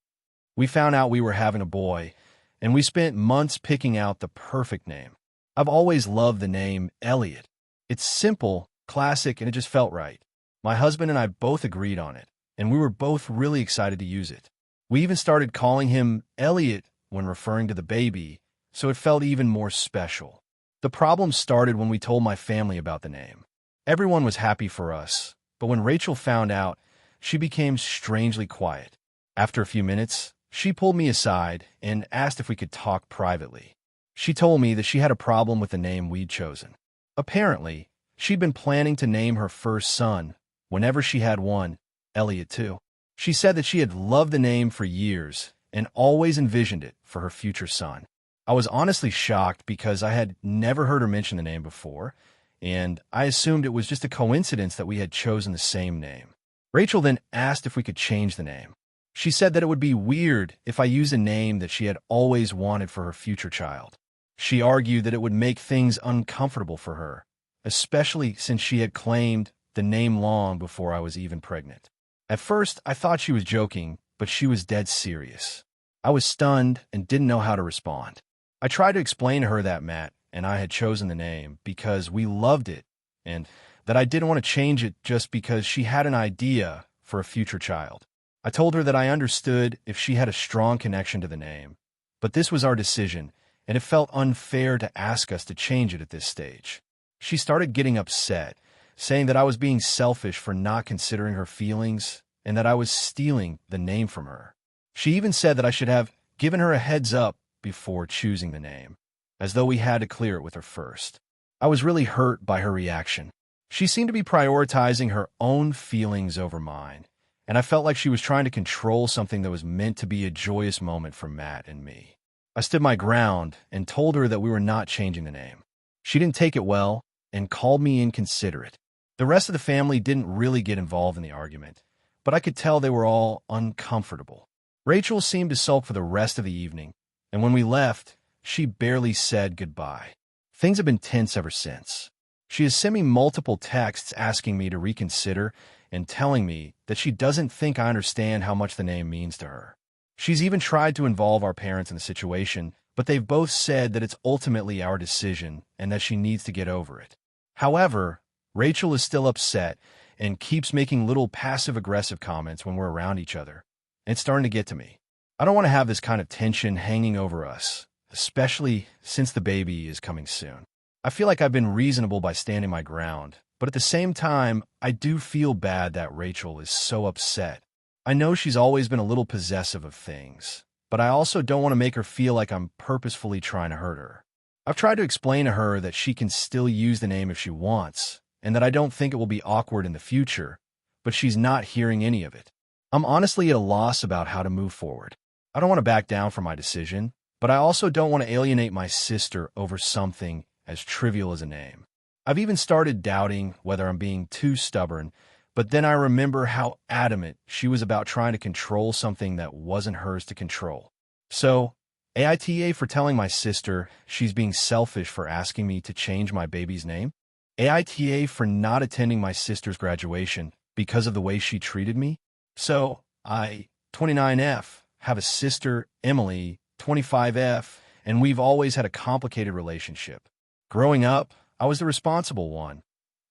We found out we were having a boy, and we spent months picking out the perfect name. I've always loved the name Elliot. It's simple, classic, and it just felt right. My husband and I both agreed on it, and we were both really excited to use it. We even started calling him Elliot when referring to the baby, so it felt even more special. The problem started when we told my family about the name. Everyone was happy for us, but when Rachel found out, she became strangely quiet. After a few minutes, she pulled me aside and asked if we could talk privately. She told me that she had a problem with the name we'd chosen. Apparently, she'd been planning to name her first son, whenever she had one, Elliot too. She said that she had loved the name for years and always envisioned it for her future son. I was honestly shocked because I had never heard her mention the name before, and I assumed it was just a coincidence that we had chosen the same name. Rachel then asked if we could change the name. She said that it would be weird if I used a name that she had always wanted for her future child. She argued that it would make things uncomfortable for her, especially since she had claimed the name long before I was even pregnant. At first, I thought she was joking, but she was dead serious. I was stunned and didn't know how to respond. I tried to explain to her that Matt and I had chosen the name because we loved it and that I didn't want to change it just because she had an idea for a future child. I told her that I understood if she had a strong connection to the name, but this was our decision, and it felt unfair to ask us to change it at this stage. She started getting upset, saying that I was being selfish for not considering her feelings and that I was stealing the name from her. She even said that I should have given her a heads up before choosing the name, as though we had to clear it with her first. I was really hurt by her reaction. She seemed to be prioritizing her own feelings over mine, and I felt like she was trying to control something that was meant to be a joyous moment for Matt and me. I stood my ground and told her that we were not changing the name. She didn't take it well and called me inconsiderate. The rest of the family didn't really get involved in the argument, but I could tell they were all uncomfortable. Rachel seemed to sulk for the rest of the evening, and when we left, she barely said goodbye. Things have been tense ever since. She has sent me multiple texts asking me to reconsider and telling me that she doesn't think I understand how much the name means to her. She's even tried to involve our parents in the situation, but they've both said that it's ultimately our decision and that she needs to get over it. However, Rachel is still upset and keeps making little passive-aggressive comments when we're around each other. And it's starting to get to me. I don't want to have this kind of tension hanging over us, especially since the baby is coming soon. I feel like I've been reasonable by standing my ground, but at the same time, I do feel bad that Rachel is so upset. I know she's always been a little possessive of things, but I also don't want to make her feel like I'm purposefully trying to hurt her. I've tried to explain to her that she can still use the name if she wants, and that I don't think it will be awkward in the future, but she's not hearing any of it. I'm honestly at a loss about how to move forward. I don't want to back down from my decision, but I also don't want to alienate my sister over something as trivial as a name. I've even started doubting whether I'm being too stubborn, but then I remember how adamant she was about trying to control something that wasn't hers to control. So, AITA for telling my sister she's being selfish for asking me to change my baby's name? AITA for not attending my sister's graduation because of the way she treated me? So, I, 29F, have a sister, Emily, 25F, and we've always had a complicated relationship. Growing up, I was the responsible one,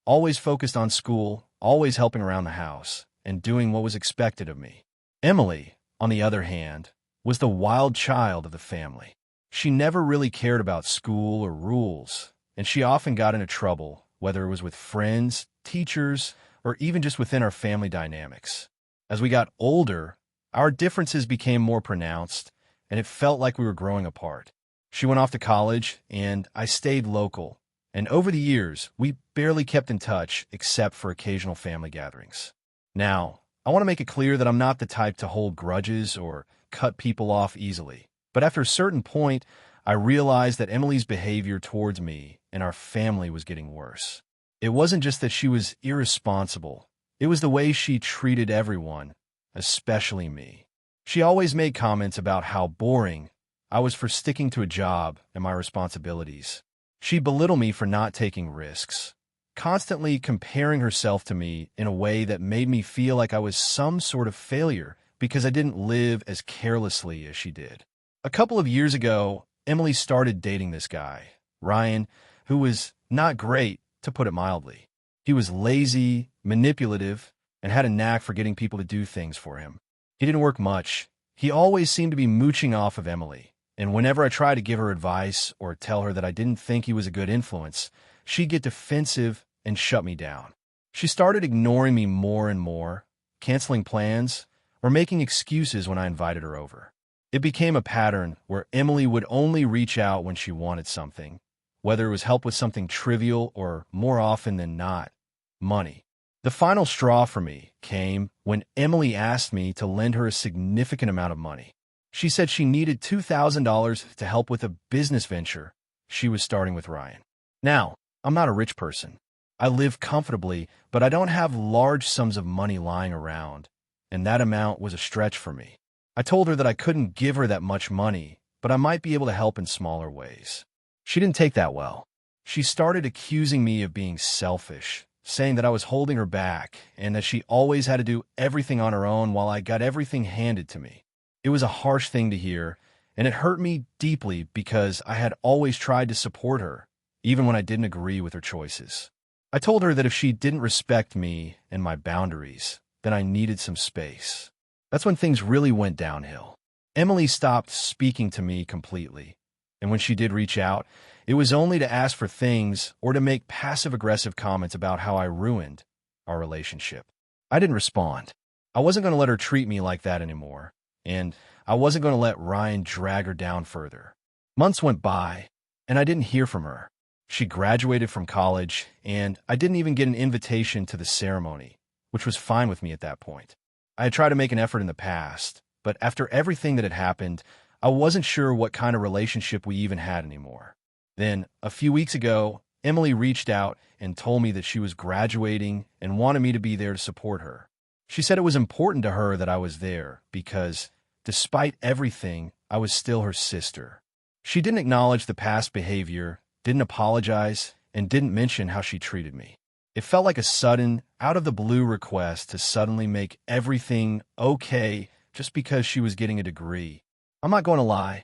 always focused on school, always helping around the house, and doing what was expected of me. Emily, on the other hand, was the wild child of the family. She never really cared about school or rules, and she often got into trouble, whether it was with friends, teachers, or even just within our family dynamics. As we got older, our differences became more pronounced, and it felt like we were growing apart. She went off to college, and I stayed local, and over the years, we barely kept in touch except for occasional family gatherings. Now, I want to make it clear that I'm not the type to hold grudges or cut people off easily, but after a certain point, I realized that Emily's behavior towards me and our family was getting worse. It wasn't just that she was irresponsible, it was the way she treated everyone, especially me. She always made comments about how boring I was for sticking to a job and my responsibilities. She'd belittle me for not taking risks, constantly comparing herself to me in a way that made me feel like I was some sort of failure because I didn't live as carelessly as she did. A couple of years ago, Emily started dating this guy, Ryan, who was not great, to put it mildly. He was lazy, manipulative, and had a knack for getting people to do things for him. He didn't work much. He always seemed to be mooching off of Emily, and whenever I tried to give her advice or tell her that I didn't think he was a good influence, she'd get defensive and shut me down. She started ignoring me more and more, canceling plans, or making excuses when I invited her over. It became a pattern where Emily would only reach out when she wanted something, whether it was help with something trivial or, more often than not, money. The final straw for me came when Emily asked me to lend her a significant amount of money. She said she needed $2,000 to help with a business venture she was starting with Ryan. Now, I'm not a rich person. I live comfortably, but I don't have large sums of money lying around, and that amount was a stretch for me. I told her that I couldn't give her that much money, but I might be able to help in smaller ways. She didn't take that well. She started accusing me of being selfish, saying that I was holding her back and that she always had to do everything on her own while I got everything handed to me. It was a harsh thing to hear, and it hurt me deeply because I had always tried to support her, even when I didn't agree with her choices. I told her that if she didn't respect me and my boundaries, then I needed some space. That's when things really went downhill. Emily stopped speaking to me completely, and when she did reach out, it was only to ask for things or to make passive-aggressive comments about how I ruined our relationship. I didn't respond. I wasn't going to let her treat me like that anymore, and I wasn't going to let Ryan drag her down further. Months went by, and I didn't hear from her. She graduated from college, and I didn't even get an invitation to the ceremony, which was fine with me at that point. I had tried to make an effort in the past, but after everything that had happened, I wasn't sure what kind of relationship we even had anymore. Then, a few weeks ago, Emily reached out and told me that she was graduating and wanted me to be there to support her. She said it was important to her that I was there because, despite everything, I was still her sister. She didn't acknowledge the past behavior, didn't apologize, and didn't mention how she treated me. It felt like a sudden, out-of-the-blue request to suddenly make everything okay just because she was getting a degree. I'm not going to lie.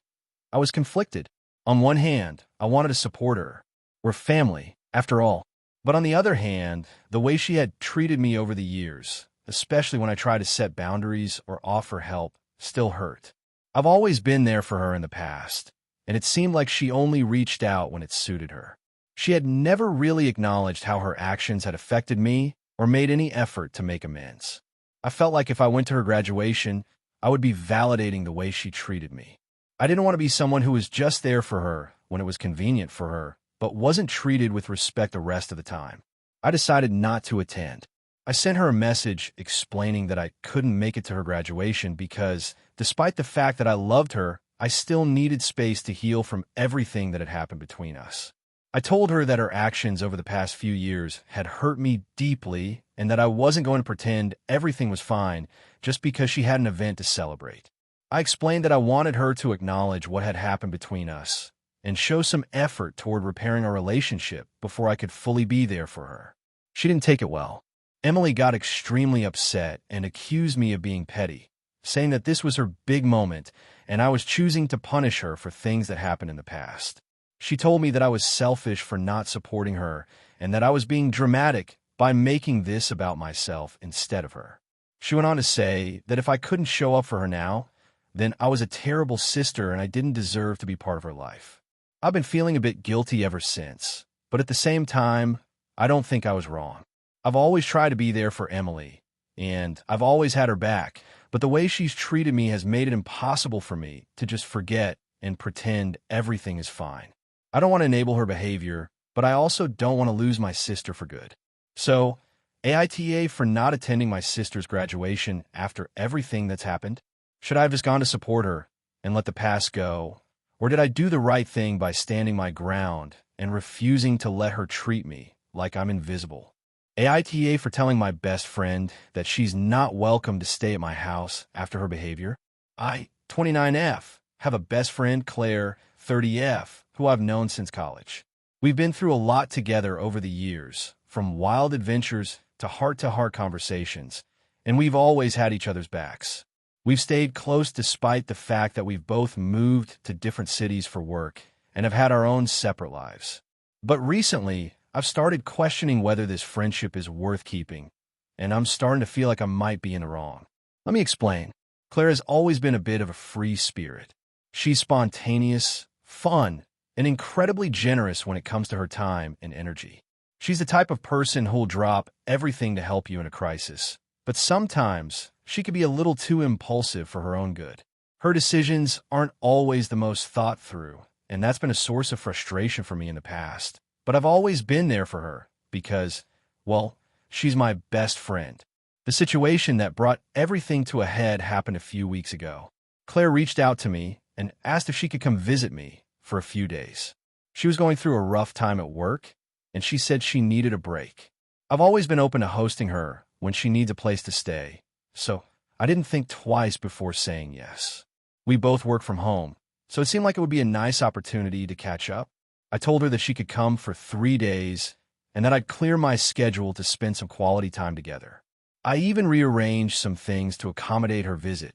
I was conflicted. On one hand, I wanted to support her. We're family, after all. But on the other hand, the way she had treated me over the years, especially when I tried to set boundaries or offer help, still hurt. I've always been there for her in the past, and it seemed like she only reached out when it suited her. She had never really acknowledged how her actions had affected me or made any effort to make amends. I felt like if I went to her graduation, I would be validating the way she treated me. I didn't want to be someone who was just there for her when it was convenient for her, but wasn't treated with respect the rest of the time. I decided not to attend. I sent her a message explaining that I couldn't make it to her graduation because, despite the fact that I loved her, I still needed space to heal from everything that had happened between us. I told her that her actions over the past few years had hurt me deeply and that I wasn't going to pretend everything was fine just because she had an event to celebrate. I explained that I wanted her to acknowledge what had happened between us and show some effort toward repairing our relationship before I could fully be there for her. She didn't take it well. Emily got extremely upset and accused me of being petty, saying that this was her big moment and I was choosing to punish her for things that happened in the past. She told me that I was selfish for not supporting her and that I was being dramatic by making this about myself instead of her. She went on to say that if I couldn't show up for her now, then I was a terrible sister and I didn't deserve to be part of her life. I've been feeling a bit guilty ever since, but at the same time, I don't think I was wrong. I've always tried to be there for Emily, and I've always had her back, but the way she's treated me has made it impossible for me to just forget and pretend everything is fine. I don't want to enable her behavior, but I also don't want to lose my sister for good. So, AITA for not attending my sister's graduation after everything that's happened? Should I have just gone to support her and let the past go? Or did I do the right thing by standing my ground and refusing to let her treat me like I'm invisible? AITA for telling my best friend that she's not welcome to stay at my house after her behavior? I, 29F, have a best friend, Claire, 30F, who I've known since college. We've been through a lot together over the years, from wild adventures to heart-to-heart conversations, and we've always had each other's backs. We've stayed close despite the fact that we've both moved to different cities for work and have had our own separate lives. But recently, I've started questioning whether this friendship is worth keeping, and I'm starting to feel like I might be in the wrong. Let me explain. Claire has always been a bit of a free spirit. She's spontaneous, fun, and incredibly generous when it comes to her time and energy. She's the type of person who'll drop everything to help you in a crisis, but sometimes she can be a little too impulsive for her own good. Her decisions aren't always the most thought through, and that's been a source of frustration for me in the past. But I've always been there for her because, well, She's my best friend. The situation that brought everything to a head happened a few weeks ago. Claire reached out to me and asked if she could come visit me for a few days. She was going through a rough time at work, and she said she needed a break. I've always been open to hosting her when she needs a place to stay, so I didn't think twice before saying yes. We both work from home, so it seemed like it would be a nice opportunity to catch up. I told her that she could come for 3 days and that I'd clear my schedule to spend some quality time together. I even rearranged some things to accommodate her visit,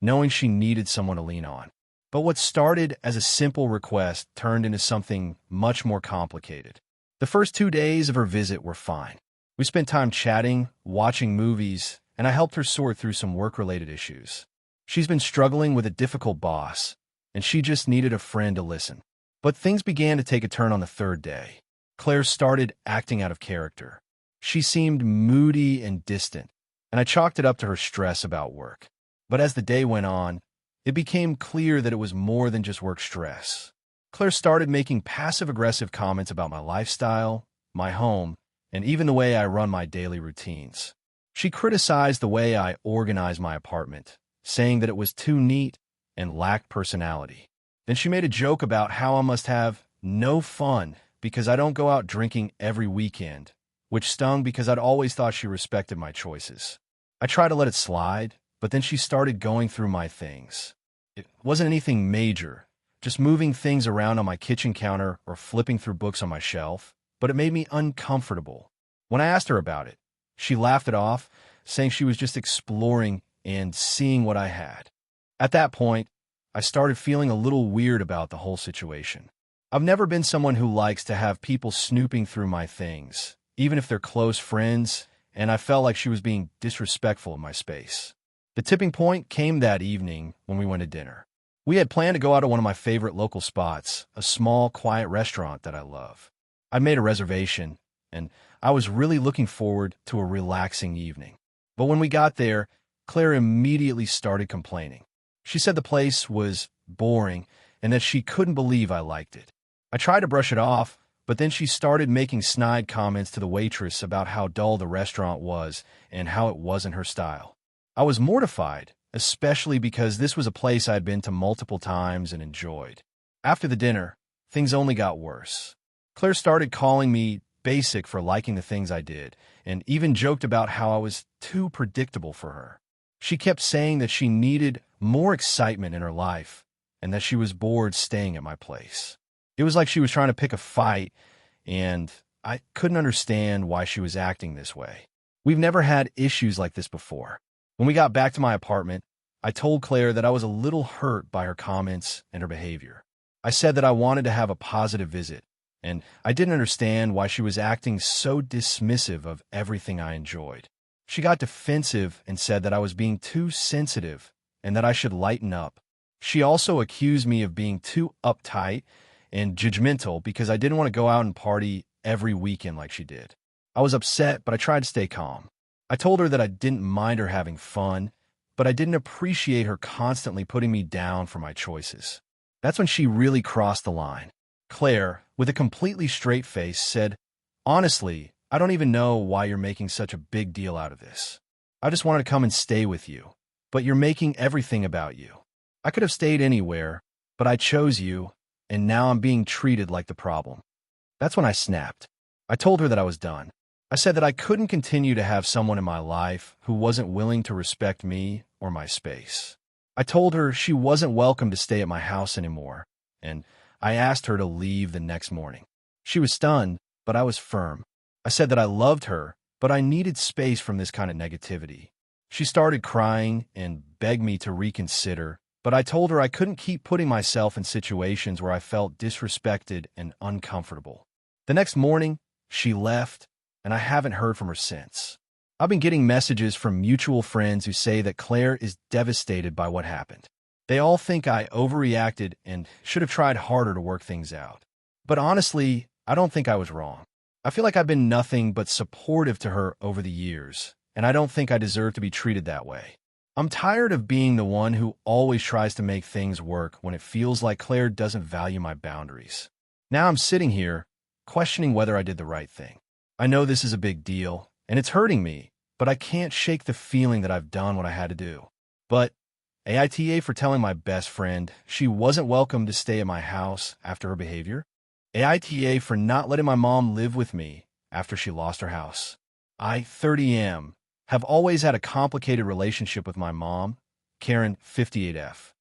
knowing she needed someone to lean on. But what started as a simple request turned into something much more complicated. The first 2 days of her visit were fine. We spent time chatting, watching movies, and I helped her sort through some work-related issues. She's been struggling with a difficult boss, and she just needed a friend to listen. But things began to take a turn on the 3rd day. Claire started acting out of character. She seemed moody and distant, and I chalked it up to her stress about work. But as the day went on, it became clear that it was more than just work stress. Claire started making passive-aggressive comments about my lifestyle, my home, and even the way I run my daily routines. She criticized the way I organized my apartment, saying that it was too neat and lacked personality. Then she made a joke about how I must have no fun because I don't go out drinking every weekend, which stung because I'd always thought she respected my choices. I tried to let it slide, but then she started going through my things. It wasn't anything major, just moving things around on my kitchen counter or flipping through books on my shelf, but it made me uncomfortable. When I asked her about it, she laughed it off, saying she was just exploring and seeing what I had. At that point, I started feeling a little weird about the whole situation. I've never been someone who likes to have people snooping through my things, even if they're close friends, and I felt like she was being disrespectful in my space. The tipping point came that evening when we went to dinner. We had planned to go out to one of my favorite local spots, a small, quiet restaurant that I love. I'd made a reservation, and I was really looking forward to a relaxing evening. But when we got there, Claire immediately started complaining. She said the place was boring and that she couldn't believe I liked it. I tried to brush it off, but then she started making snide comments to the waitress about how dull the restaurant was and how it wasn't her style. I was mortified, especially because this was a place I'd been to multiple times and enjoyed. After the dinner, things only got worse. Claire started calling me basic for liking the things I did, and even joked about how I was too predictable for her. She kept saying that she needed more excitement in her life, and that she was bored staying at my place. It was like she was trying to pick a fight, and I couldn't understand why she was acting this way. We've never had issues like this before. When we got back to my apartment, I told Claire that I was a little hurt by her comments and her behavior. I said that I wanted to have a positive visit, and I didn't understand why she was acting so dismissive of everything I enjoyed. She got defensive and said that I was being too sensitive and that I should lighten up. She also accused me of being too uptight and judgmental because I didn't want to go out and party every weekend like she did. I was upset, but I tried to stay calm. I told her that I didn't mind her having fun, but I didn't appreciate her constantly putting me down for my choices. That's when she really crossed the line. Claire, with a completely straight face, said, "Honestly, I don't even know why you're making such a big deal out of this. I just wanted to come and stay with you, but you're making everything about you. I could have stayed anywhere, but I chose you, and now I'm being treated like the problem." That's when I snapped. I told her that I was done. I said that I couldn't continue to have someone in my life who wasn't willing to respect me or my space. I told her she wasn't welcome to stay at my house anymore, and I asked her to leave the next morning. She was stunned, but I was firm. I said that I loved her, but I needed space from this kind of negativity. She started crying and begged me to reconsider, but I told her I couldn't keep putting myself in situations where I felt disrespected and uncomfortable. The next morning, she left, and I haven't heard from her since. I've been getting messages from mutual friends who say that Claire is devastated by what happened. They all think I overreacted and should have tried harder to work things out. But honestly, I don't think I was wrong. I feel like I've been nothing but supportive to her over the years, and I don't think I deserve to be treated that way. I'm tired of being the one who always tries to make things work when it feels like Claire doesn't value my boundaries. Now I'm sitting here, questioning whether I did the right thing. I know this is a big deal, and it's hurting me, but I can't shake the feeling that I've done what I had to do. But AITA for telling my best friend she wasn't welcome to stay at my house after her behavior. AITA for not letting my mom live with me after she lost her house. I, 30M, have always had a complicated relationship with my mom, Karen, 58F.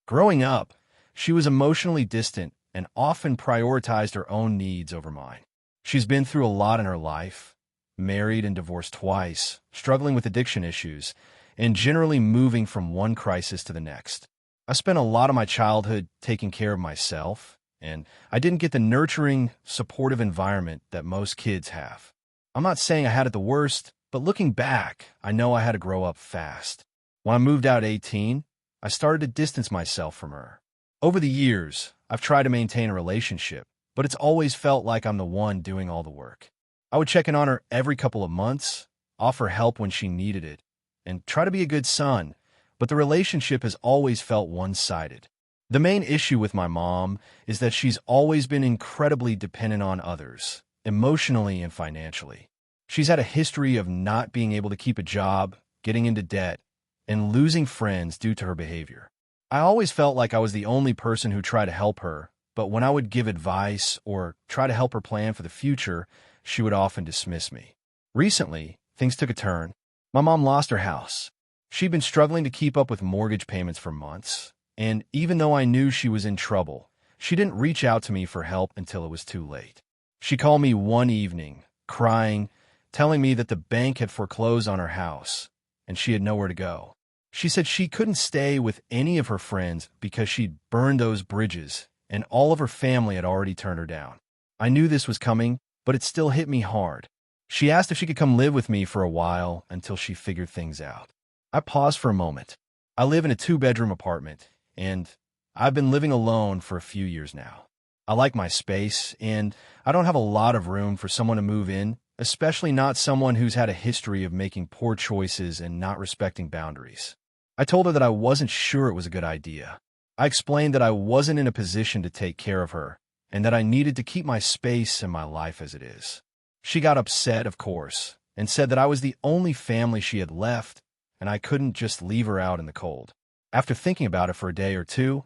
Growing up, she was emotionally distant and often prioritized her own needs over mine. She's been through a lot in her life, married and divorced twice, struggling with addiction issues, and generally moving from one crisis to the next. I spent a lot of my childhood taking care of myself, and I didn't get the nurturing, supportive environment that most kids have. I'm not saying I had it the worst, but looking back, I know I had to grow up fast. When I moved out at 18, I started to distance myself from her. Over the years, I've tried to maintain a relationship, but it's always felt like I'm the one doing all the work. I would check in on her every couple of months, offer help when she needed it, and try to be a good son, but the relationship has always felt one-sided. The main issue with my mom is that she's always been incredibly dependent on others, emotionally and financially. She's had a history of not being able to keep a job, getting into debt, and losing friends due to her behavior. I always felt like I was the only person who tried to help her, but when I would give advice or try to help her plan for the future, she would often dismiss me. Recently, things took a turn. My mom lost her house. She'd been struggling to keep up with mortgage payments for months, and even though I knew she was in trouble, she didn't reach out to me for help until it was too late. She called me one evening, crying, telling me that the bank had foreclosed on her house, and she had nowhere to go. She said she couldn't stay with any of her friends because she'd burned those bridges, and all of her family had already turned her down. I knew this was coming, but it still hit me hard. She asked if she could come live with me for a while until she figured things out. I paused for a moment. I live in a 2-bedroom apartment, and I've been living alone for a few years now. I like my space, and I don't have a lot of room for someone to move in, especially not someone who's had a history of making poor choices and not respecting boundaries. I told her that I wasn't sure it was a good idea. I explained that I wasn't in a position to take care of her, and that I needed to keep my space and my life as it is. She got upset, of course, and said that I was the only family she had left, and I couldn't just leave her out in the cold. After thinking about it for a day or two,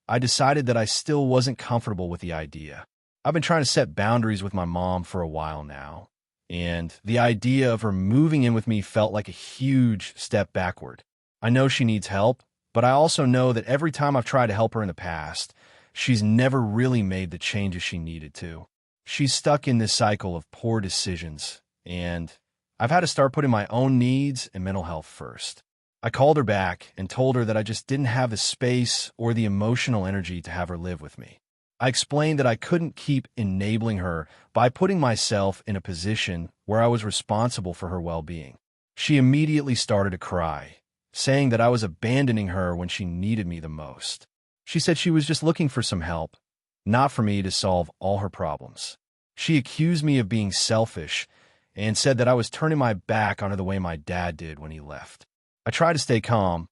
I decided that I still wasn't comfortable with the idea. I've been trying to set boundaries with my mom for a while now, and the idea of her moving in with me felt like a huge step backward. I know she needs help, but I also know that every time I've tried to help her in the past, she's never really made the changes she needed to. She's stuck in this cycle of poor decisions, and I've had to start putting my own needs and mental health first. I called her back and told her that I just didn't have the space or the emotional energy to have her live with me. I explained that I couldn't keep enabling her by putting myself in a position where I was responsible for her well-being. She immediately started to cry, saying that I was abandoning her when she needed me the most. She said she was just looking for some help, not for me to solve all her problems. She accused me of being selfish and said that I was turning my back on her the way my dad did when he left. I tried to stay calm,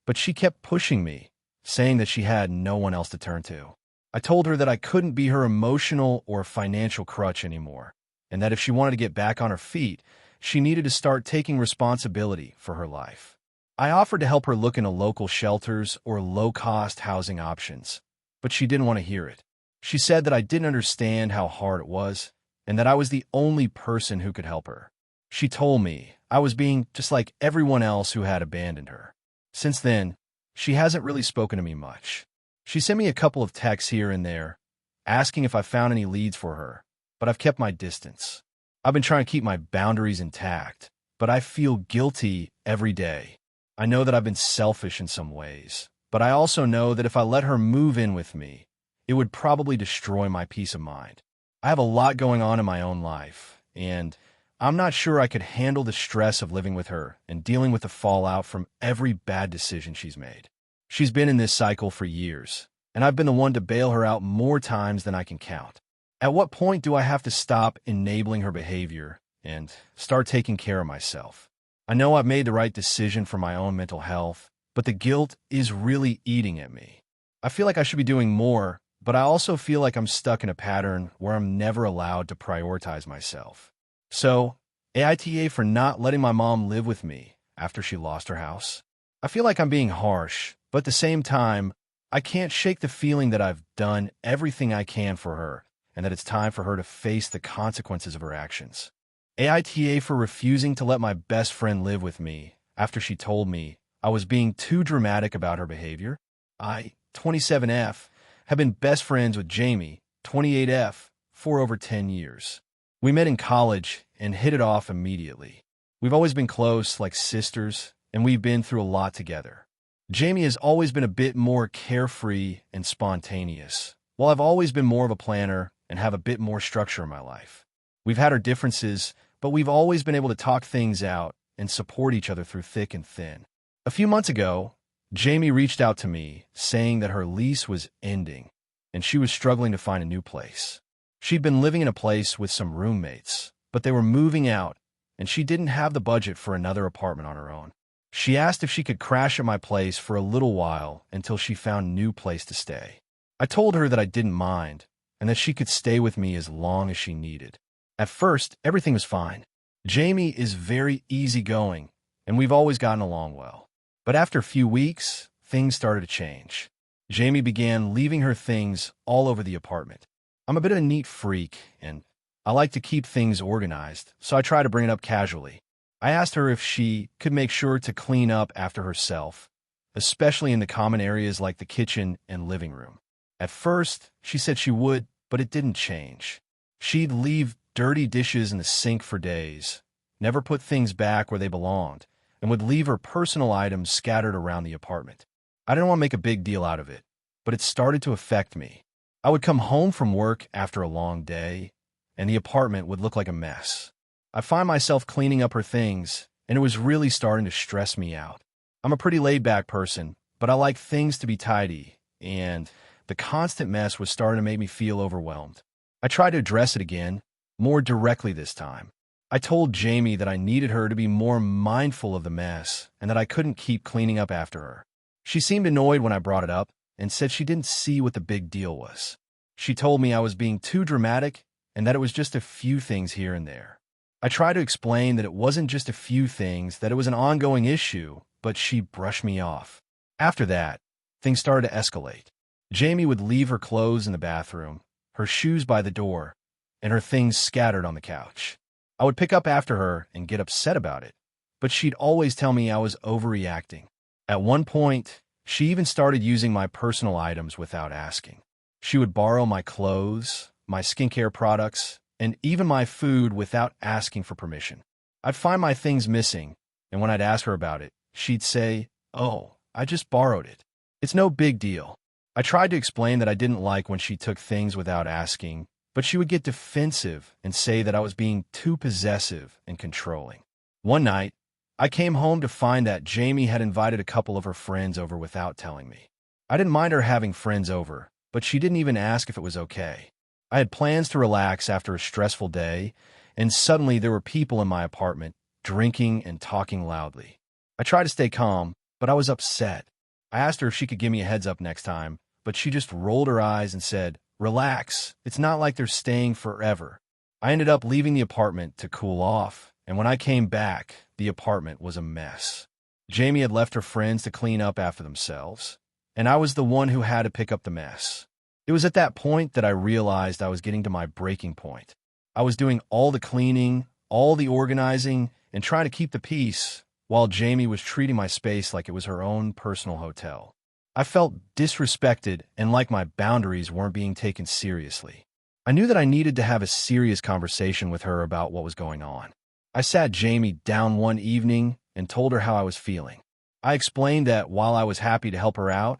but she kept pushing me, saying that she had no one else to turn to. I told her that I couldn't be her emotional or financial crutch anymore, and that if she wanted to get back on her feet, she needed to start taking responsibility for her life. I offered to help her look into local shelters or low-cost housing options, but she didn't want to hear it. She said that I didn't understand how hard it was, and that I was the only person who could help her. She told me I was being just like everyone else who had abandoned her. Since then, she hasn't really spoken to me much. She sent me a couple of texts here and there, asking if I found any leads for her, but I've kept my distance. I've been trying to keep my boundaries intact, but I feel guilty every day. I know that I've been selfish in some ways, but I also know that if I let her move in with me, it would probably destroy my peace of mind. I have a lot going on in my own life, and I'm not sure I could handle the stress of living with her and dealing with the fallout from every bad decision she's made. She's been in this cycle for years, and I've been the one to bail her out more times than I can count. At what point do I have to stop enabling her behavior and start taking care of myself? I know I've made the right decision for my own mental health, but the guilt is really eating at me. I feel like I should be doing more, but I also feel like I'm stuck in a pattern where I'm never allowed to prioritize myself. So, AITA for not letting my mom live with me after she lost her house. I feel like I'm being harsh, but at the same time, I can't shake the feeling that I've done everything I can for her and that it's time for her to face the consequences of her actions. AITA for refusing to let my best friend live with me after she told me I was being too dramatic about her behavior. I, 27F, have been best friends with Jamie, 28F, for over 10 years. We met in college and hit it off immediately. We've always been close, like sisters, and we've been through a lot together. Jamie has always been a bit more carefree and spontaneous, while I've always been more of a planner and have a bit more structure in my life. We've had our differences, but we've always been able to talk things out and support each other through thick and thin. A few months ago, Jamie reached out to me saying that her lease was ending and she was struggling to find a new place. She'd been living in a place with some roommates, but they were moving out and she didn't have the budget for another apartment on her own. She asked if she could crash at my place for a little while until she found a new place to stay. I told her that I didn't mind and that she could stay with me as long as she needed. At first, everything was fine. Jamie is very easygoing, and we've always gotten along well. But after a few weeks, things started to change. Jamie began leaving her things all over the apartment. I'm a bit of a neat freak, and I like to keep things organized, so I try to bring it up casually. I asked her if she could make sure to clean up after herself, especially in the common areas like the kitchen and living room. At first, she said she would, but it didn't change. She'd leave dirty dishes in the sink for days, never put things back where they belonged, and would leave her personal items scattered around the apartment. I didn't want to make a big deal out of it, but it started to affect me. I would come home from work after a long day, and the apartment would look like a mess. I find myself cleaning up her things, and it was really starting to stress me out. I'm a pretty laid-back person, but I like things to be tidy, and the constant mess was starting to make me feel overwhelmed. I tried to address it again, more directly this time. I told Jamie that I needed her to be more mindful of the mess and that I couldn't keep cleaning up after her. She seemed annoyed when I brought it up and said she didn't see what the big deal was. She told me I was being too dramatic and that it was just a few things here and there. I tried to explain that it wasn't just a few things, that it was an ongoing issue, but she brushed me off. After that, things started to escalate. Jamie would leave her clothes in the bathroom, her shoes by the door, and her things scattered on the couch. I would pick up after her and get upset about it, but she'd always tell me I was overreacting. At one point, she even started using my personal items without asking. She would borrow my clothes, my skincare products, and even my food without asking for permission. I'd find my things missing, and when I'd ask her about it, she'd say, "Oh, I just borrowed it. It's no big deal." I tried to explain that I didn't like when she took things without asking, but she would get defensive and say that I was being too possessive and controlling. One night, I came home to find that Jamie had invited a couple of her friends over without telling me. I didn't mind her having friends over, but she didn't even ask if it was okay. I had plans to relax after a stressful day, and suddenly there were people in my apartment, drinking and talking loudly. I tried to stay calm, but I was upset. I asked her if she could give me a heads up next time, but she just rolled her eyes and said, "Relax, it's not like they're staying forever." I ended up leaving the apartment to cool off, and when I came back, the apartment was a mess. Jamie had left her friends to clean up after themselves, and I was the one who had to pick up the mess. It was at that point that I realized I was getting to my breaking point. I was doing all the cleaning, all the organizing, and trying to keep the peace, while Jamie was treating my space like it was her own personal hotel. I felt disrespected and like my boundaries weren't being taken seriously. I knew that I needed to have a serious conversation with her about what was going on. I sat Jamie down one evening and told her how I was feeling. I explained that while I was happy to help her out,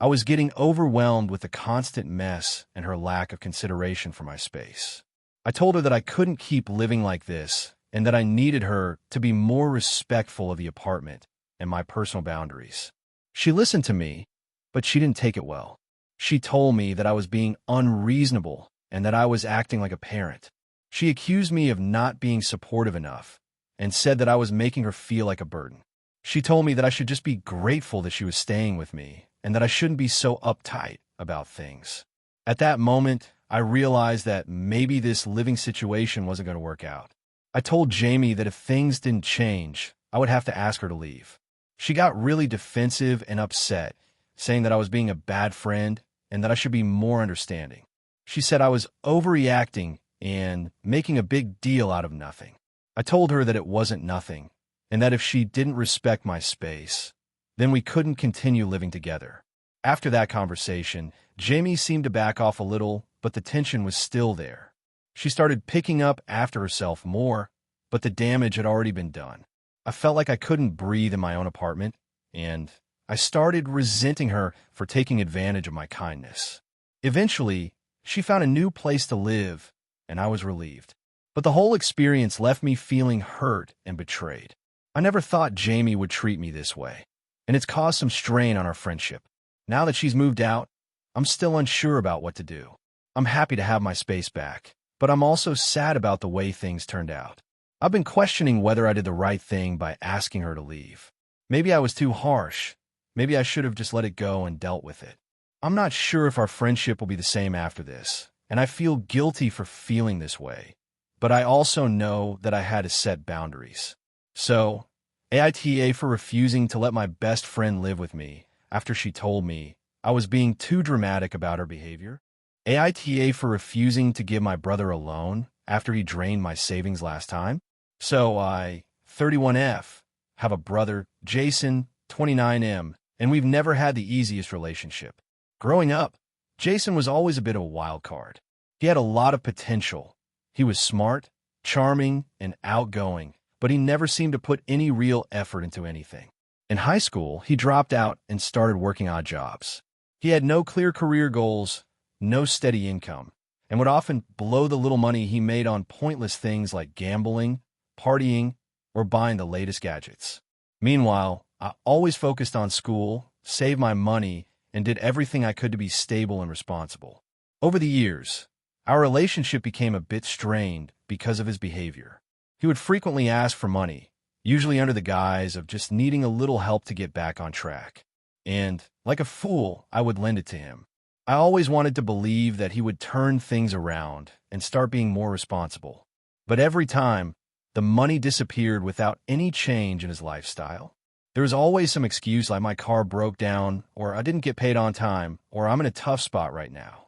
I was getting overwhelmed with the constant mess and her lack of consideration for my space. I told her that I couldn't keep living like this and that I needed her to be more respectful of the apartment and my personal boundaries. She listened to me, but she didn't take it well. She told me that I was being unreasonable and that I was acting like a parent. She accused me of not being supportive enough and said that I was making her feel like a burden. She told me that I should just be grateful that she was staying with me and that I shouldn't be so uptight about things. At that moment, I realized that maybe this living situation wasn't going to work out. I told Jamie that if things didn't change, I would have to ask her to leave. She got really defensive and upset, saying that I was being a bad friend and that I should be more understanding. She said I was overreacting and making a big deal out of nothing. I told her that it wasn't nothing, and that if she didn't respect my space, then we couldn't continue living together. After that conversation, Jamie seemed to back off a little, but the tension was still there. She started picking up after herself more, but the damage had already been done. I felt like I couldn't breathe in my own apartment, and I started resenting her for taking advantage of my kindness. Eventually, she found a new place to live, and I was relieved. But the whole experience left me feeling hurt and betrayed. I never thought Jamie would treat me this way, and it's caused some strain on our friendship. Now that she's moved out, I'm still unsure about what to do. I'm happy to have my space back, but I'm also sad about the way things turned out. I've been questioning whether I did the right thing by asking her to leave. Maybe I was too harsh. Maybe I should have just let it go and dealt with it. I'm not sure if our friendship will be the same after this, and I feel guilty for feeling this way. But I also know that I had to set boundaries. So, AITA for refusing to let my best friend live with me after she told me I was being too dramatic about her behavior. AITA for refusing to give my brother a loan after he drained my savings last time. So I, 31F, have a brother, Jason, 29M, and we've never had the easiest relationship. Growing up, Jason was always a bit of a wild card. He had a lot of potential. He was smart, charming, and outgoing, but he never seemed to put any real effort into anything. In high school, he dropped out and started working odd jobs. He had no clear career goals, no steady income, and would often blow the little money he made on pointless things like gambling, partying, or buying the latest gadgets. Meanwhile, I always focused on school, saved my money, and did everything I could to be stable and responsible. Over the years, our relationship became a bit strained because of his behavior. He would frequently ask for money, usually under the guise of just needing a little help to get back on track. And, like a fool, I would lend it to him. I always wanted to believe that he would turn things around and start being more responsible. But every time, the money disappeared without any change in his lifestyle. There was always some excuse like my car broke down, or I didn't get paid on time, or I'm in a tough spot right now.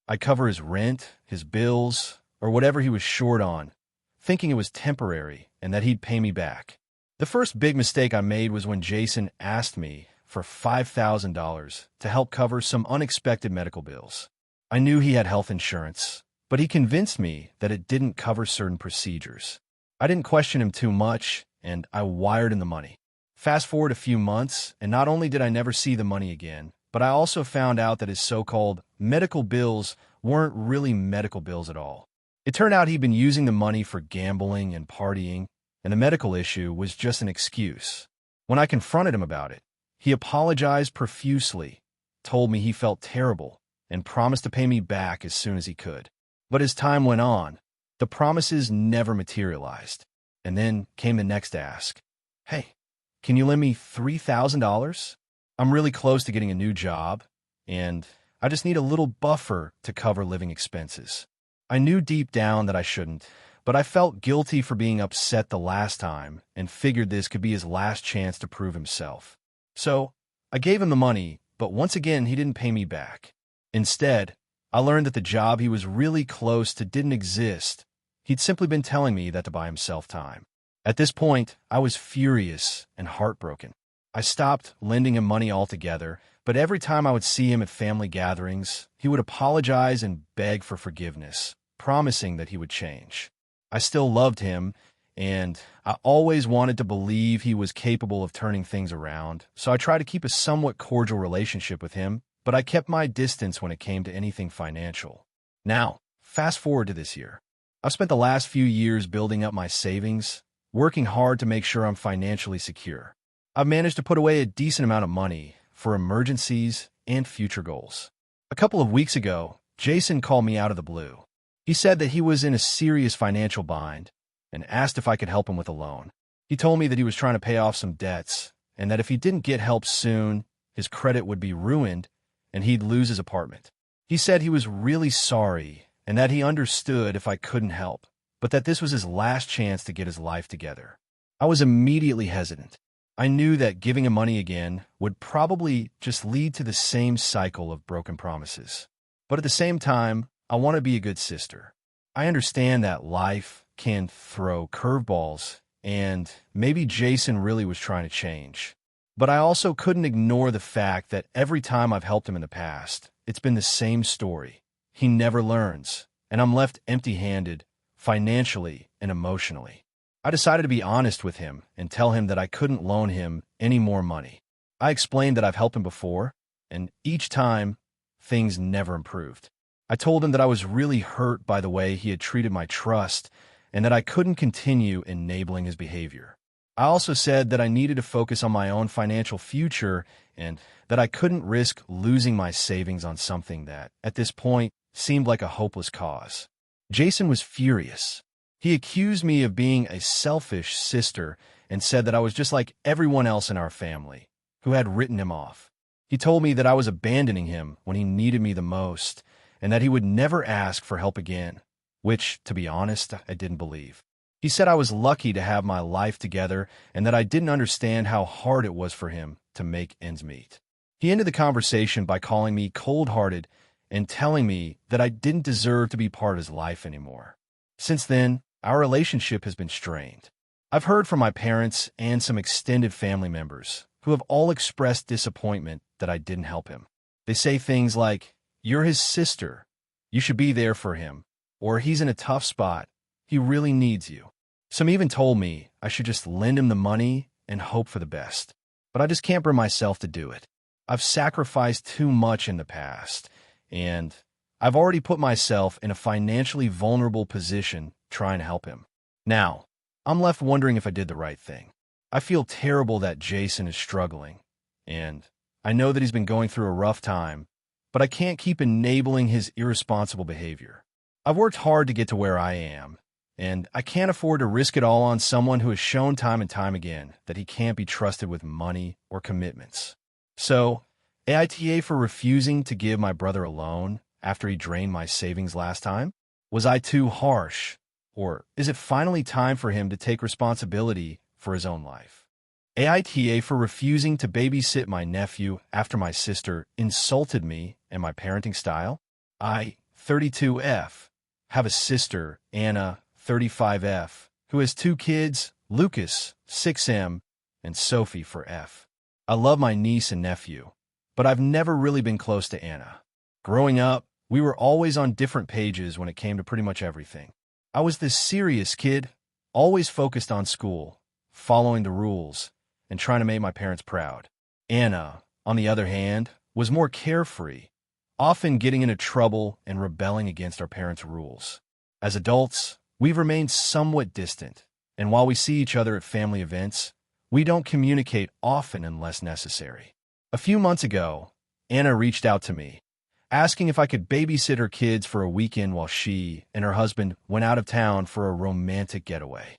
I'd cover his rent, his bills, or whatever he was short on, thinking it was temporary and that he'd pay me back. The first big mistake I made was when Jason asked me for $5,000 to help cover some unexpected medical bills. I knew he had health insurance, but he convinced me that it didn't cover certain procedures. I didn't question him too much, and I wired him the money. Fast forward a few months, and not only did I never see the money again, but I also found out that his so-called medical bills weren't really medical bills at all. It turned out he'd been using the money for gambling and partying, and the medical issue was just an excuse. When I confronted him about it, he apologized profusely, told me he felt terrible, and promised to pay me back as soon as he could. But as time went on, the promises never materialized. And then came the next ask. Hey, can you lend me $3,000? I'm really close to getting a new job, and I just need a little buffer to cover living expenses. I knew deep down that I shouldn't, but I felt guilty for being upset the last time and figured this could be his last chance to prove himself. So I gave him the money, but once again he didn't pay me back. Instead, I learned that the job he was really close to didn't exist. He'd simply been telling me that to buy himself time. At this point, I was furious and heartbroken. I stopped lending him money altogether, but every time I would see him at family gatherings, he would apologize and beg for forgiveness, promising that he would change. I still loved him, and I always wanted to believe he was capable of turning things around, so I tried to keep a somewhat cordial relationship with him, but I kept my distance when it came to anything financial. Now, fast forward to this year. I've spent the last few years building up my savings, working hard to make sure I'm financially secure. I've managed to put away a decent amount of money for emergencies and future goals. A couple of weeks ago, Jason called me out of the blue. He said that he was in a serious financial bind and asked if I could help him with a loan. He told me that he was trying to pay off some debts and that if he didn't get help soon, his credit would be ruined and he'd lose his apartment. He said he was really sorry and that he understood if I couldn't help, but that this was his last chance to get his life together. I was immediately hesitant. I knew that giving him money again would probably just lead to the same cycle of broken promises. But at the same time, I want to be a good sister. I understand that life can throw curveballs, and maybe Jason really was trying to change. But I also couldn't ignore the fact that every time I've helped him in the past, it's been the same story. He never learns, and I'm left empty-handed, financially and emotionally. I decided to be honest with him and tell him that I couldn't loan him any more money. I explained that I've helped him before, and each time, things never improved. I told him that I was really hurt by the way he had treated my trust and that I couldn't continue enabling his behavior. I also said that I needed to focus on my own financial future and that I couldn't risk losing my savings on something that, at this point, seemed like a hopeless cause. Jason was furious. He accused me of being a selfish sister and said that I was just like everyone else in our family, who had written him off. He told me that I was abandoning him when he needed me the most and that he would never ask for help again, which, to be honest, I didn't believe. He said I was lucky to have my life together and that I didn't understand how hard it was for him to make ends meet. He ended the conversation by calling me cold-hearted and telling me that I didn't deserve to be part of his life anymore. Since then, our relationship has been strained. I've heard from my parents and some extended family members who have all expressed disappointment that I didn't help him. They say things like, "You're his sister. You should be there for him," or "He's in a tough spot. He really needs you." Some even told me I should just lend him the money and hope for the best. But I just can't bring myself to do it. I've sacrificed too much in the past, and I've already put myself in a financially vulnerable position trying to help him. Now, I'm left wondering if I did the right thing. I feel terrible that Jason is struggling, and I know that he's been going through a rough time, but I can't keep enabling his irresponsible behavior. I've worked hard to get to where I am, and I can't afford to risk it all on someone who has shown time and time again that he can't be trusted with money or commitments. So, AITA for refusing to give my brother a loan after he drained my savings last time? Was I too harsh? Or is it finally time for him to take responsibility for his own life? AITA for refusing to babysit my nephew after my sister insulted me and my parenting style? I, 32F, have a sister, Anna, 35F, who has 2 kids, Lucas, 6M, and Sophie for F. I love my niece and nephew, but I've never really been close to Anna. Growing up, we were always on different pages when it came to pretty much everything. I was this serious kid, always focused on school, following the rules, and trying to make my parents proud. Anna, on the other hand, was more carefree, often getting into trouble and rebelling against our parents' rules. As adults, we've remained somewhat distant, and while we see each other at family events, we don't communicate often unless necessary. A few months ago, Anna reached out to me, asking if I could babysit her kids for a weekend while she and her husband went out of town for a romantic getaway.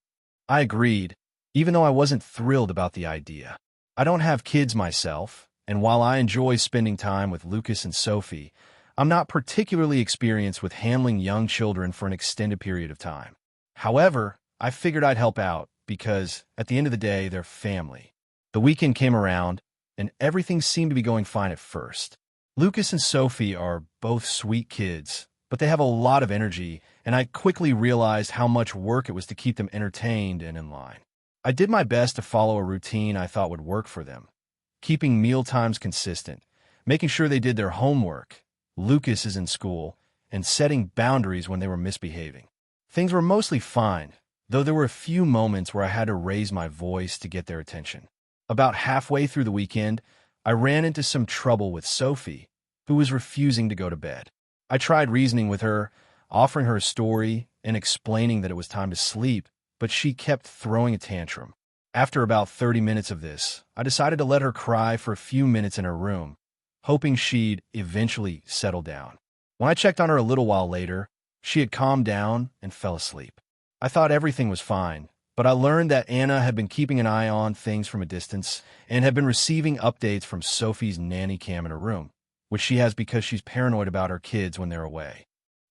I agreed, even though I wasn't thrilled about the idea. I don't have kids myself, and while I enjoy spending time with Lucas and Sophie, I'm not particularly experienced with handling young children for an extended period of time. However, I figured I'd help out because, at the end of the day, they're family. The weekend came around, and everything seemed to be going fine at first. Lucas and Sophie are both sweet kids, but they have a lot of energy, and I quickly realized how much work it was to keep them entertained and in line. I did my best to follow a routine I thought would work for them, keeping meal times consistent, making sure they did their homework, Lucas is in school, and setting boundaries when they were misbehaving. Things were mostly fine, though there were a few moments where I had to raise my voice to get their attention. About halfway through the weekend, I ran into some trouble with Sophie, who was refusing to go to bed. I tried reasoning with her, offering her a story and explaining that it was time to sleep, but she kept throwing a tantrum. After about 30 minutes of this, I decided to let her cry for a few minutes in her room, hoping she'd eventually settle down. When I checked on her a little while later, she had calmed down and fell asleep. I thought everything was fine, but I learned that Anna had been keeping an eye on things from a distance and had been receiving updates from Sophie's nanny cam in her room, which she has because she's paranoid about her kids when they're away.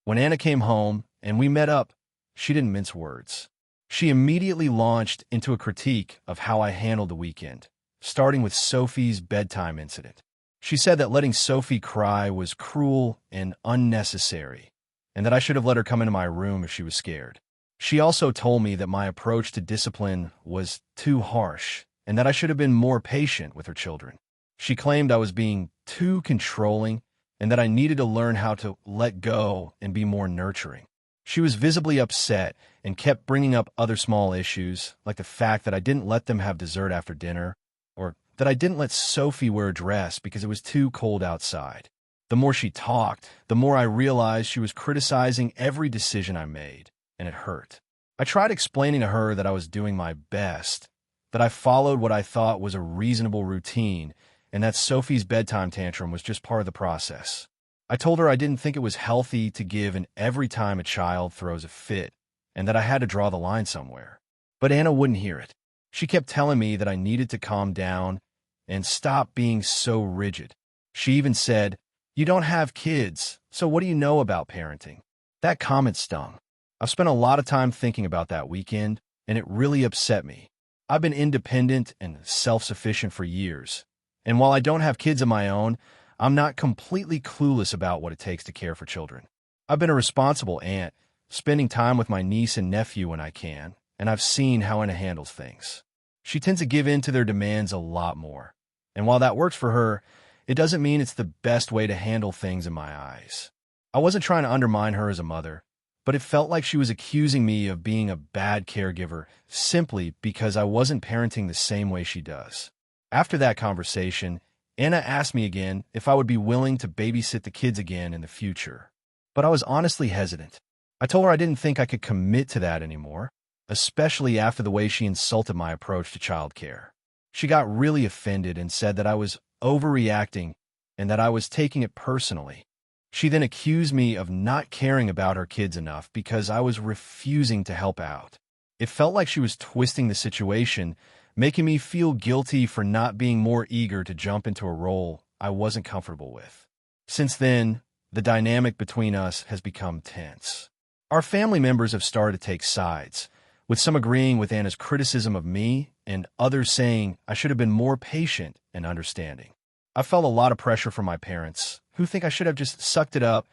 When Anna came home and we met up, she didn't mince words. She immediately launched into a critique of how I handled the weekend, starting with Sophie's bedtime incident. She said that letting Sophie cry was cruel and unnecessary, and that I should have let her come into my room if she was scared. She also told me that my approach to discipline was too harsh, and that I should have been more patient with her children. She claimed I was being too controlling, and that I needed to learn how to let go and be more nurturing. She was visibly upset and kept bringing up other small issues, like the fact that I didn't let them have dessert after dinner, or that I didn't let Sophie wear a dress because it was too cold outside. The more she talked, the more I realized she was criticizing every decision I made, and it hurt. I tried explaining to her that I was doing my best, that I followed what I thought was a reasonable routine, and that Sophie's bedtime tantrum was just part of the process. I told her I didn't think it was healthy to give in every time a child throws a fit, and that I had to draw the line somewhere. But Anna wouldn't hear it. She kept telling me that I needed to calm down and stop being so rigid. She even said, "You don't have kids, so what do you know about parenting?" That comment stung. I've spent a lot of time thinking about that weekend, and it really upset me. I've been independent and self-sufficient for years, and while I don't have kids of my own, I'm not completely clueless about what it takes to care for children. I've been a responsible aunt, spending time with my niece and nephew when I can, and I've seen how Anna handles things. She tends to give in to their demands a lot more, and while that works for her, it doesn't mean it's the best way to handle things in my eyes. I wasn't trying to undermine her as a mother, but it felt like she was accusing me of being a bad caregiver simply because I wasn't parenting the same way she does. After that conversation, Anna asked me again if I would be willing to babysit the kids again in the future, but I was honestly hesitant. I told her I didn't think I could commit to that anymore, especially after the way she insulted my approach to childcare. She got really offended and said that I was overreacting and that I was taking it personally. She then accused me of not caring about her kids enough because I was refusing to help out. It felt like she was twisting the situation, making me feel guilty for not being more eager to jump into a role I wasn't comfortable with. Since then, the dynamic between us has become tense. Our family members have started to take sides, with some agreeing with Anna's criticism of me and others saying I should have been more patient and understanding. I felt a lot of pressure from my parents, who think I should have just sucked it up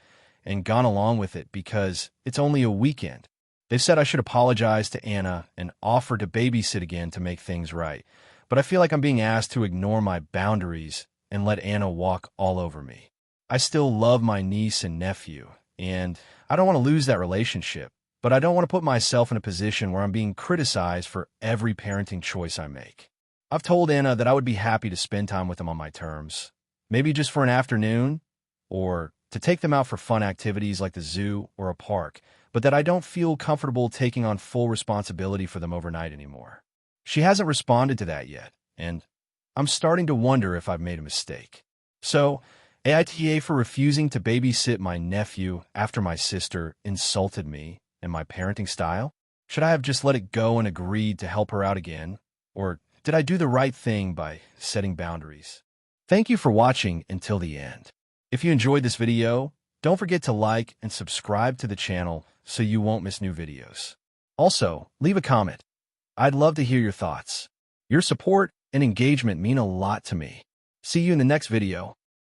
and gone along with it because it's only a weekend. They've said I should apologize to Anna and offer to babysit again to make things right, but I feel like I'm being asked to ignore my boundaries and let Anna walk all over me. I still love my niece and nephew, and I don't want to lose that relationship, but I don't want to put myself in a position where I'm being criticized for every parenting choice I make. I've told Anna that I would be happy to spend time with them on my terms, maybe just for an afternoon, or to take them out for fun activities like the zoo or a park, but that I don't feel comfortable taking on full responsibility for them overnight anymore. She hasn't responded to that yet, and I'm starting to wonder if I've made a mistake. So, AITA for refusing to babysit my nephew after my sister insulted me and my parenting style? Should I have just let it go and agreed to help her out again? Or did I do the right thing by setting boundaries? Thank you for watching until the end. If you enjoyed this video, don't forget to like and subscribe to the channel so you won't miss new videos. Also, leave a comment. I'd love to hear your thoughts. Your support and engagement mean a lot to me. See you in the next video.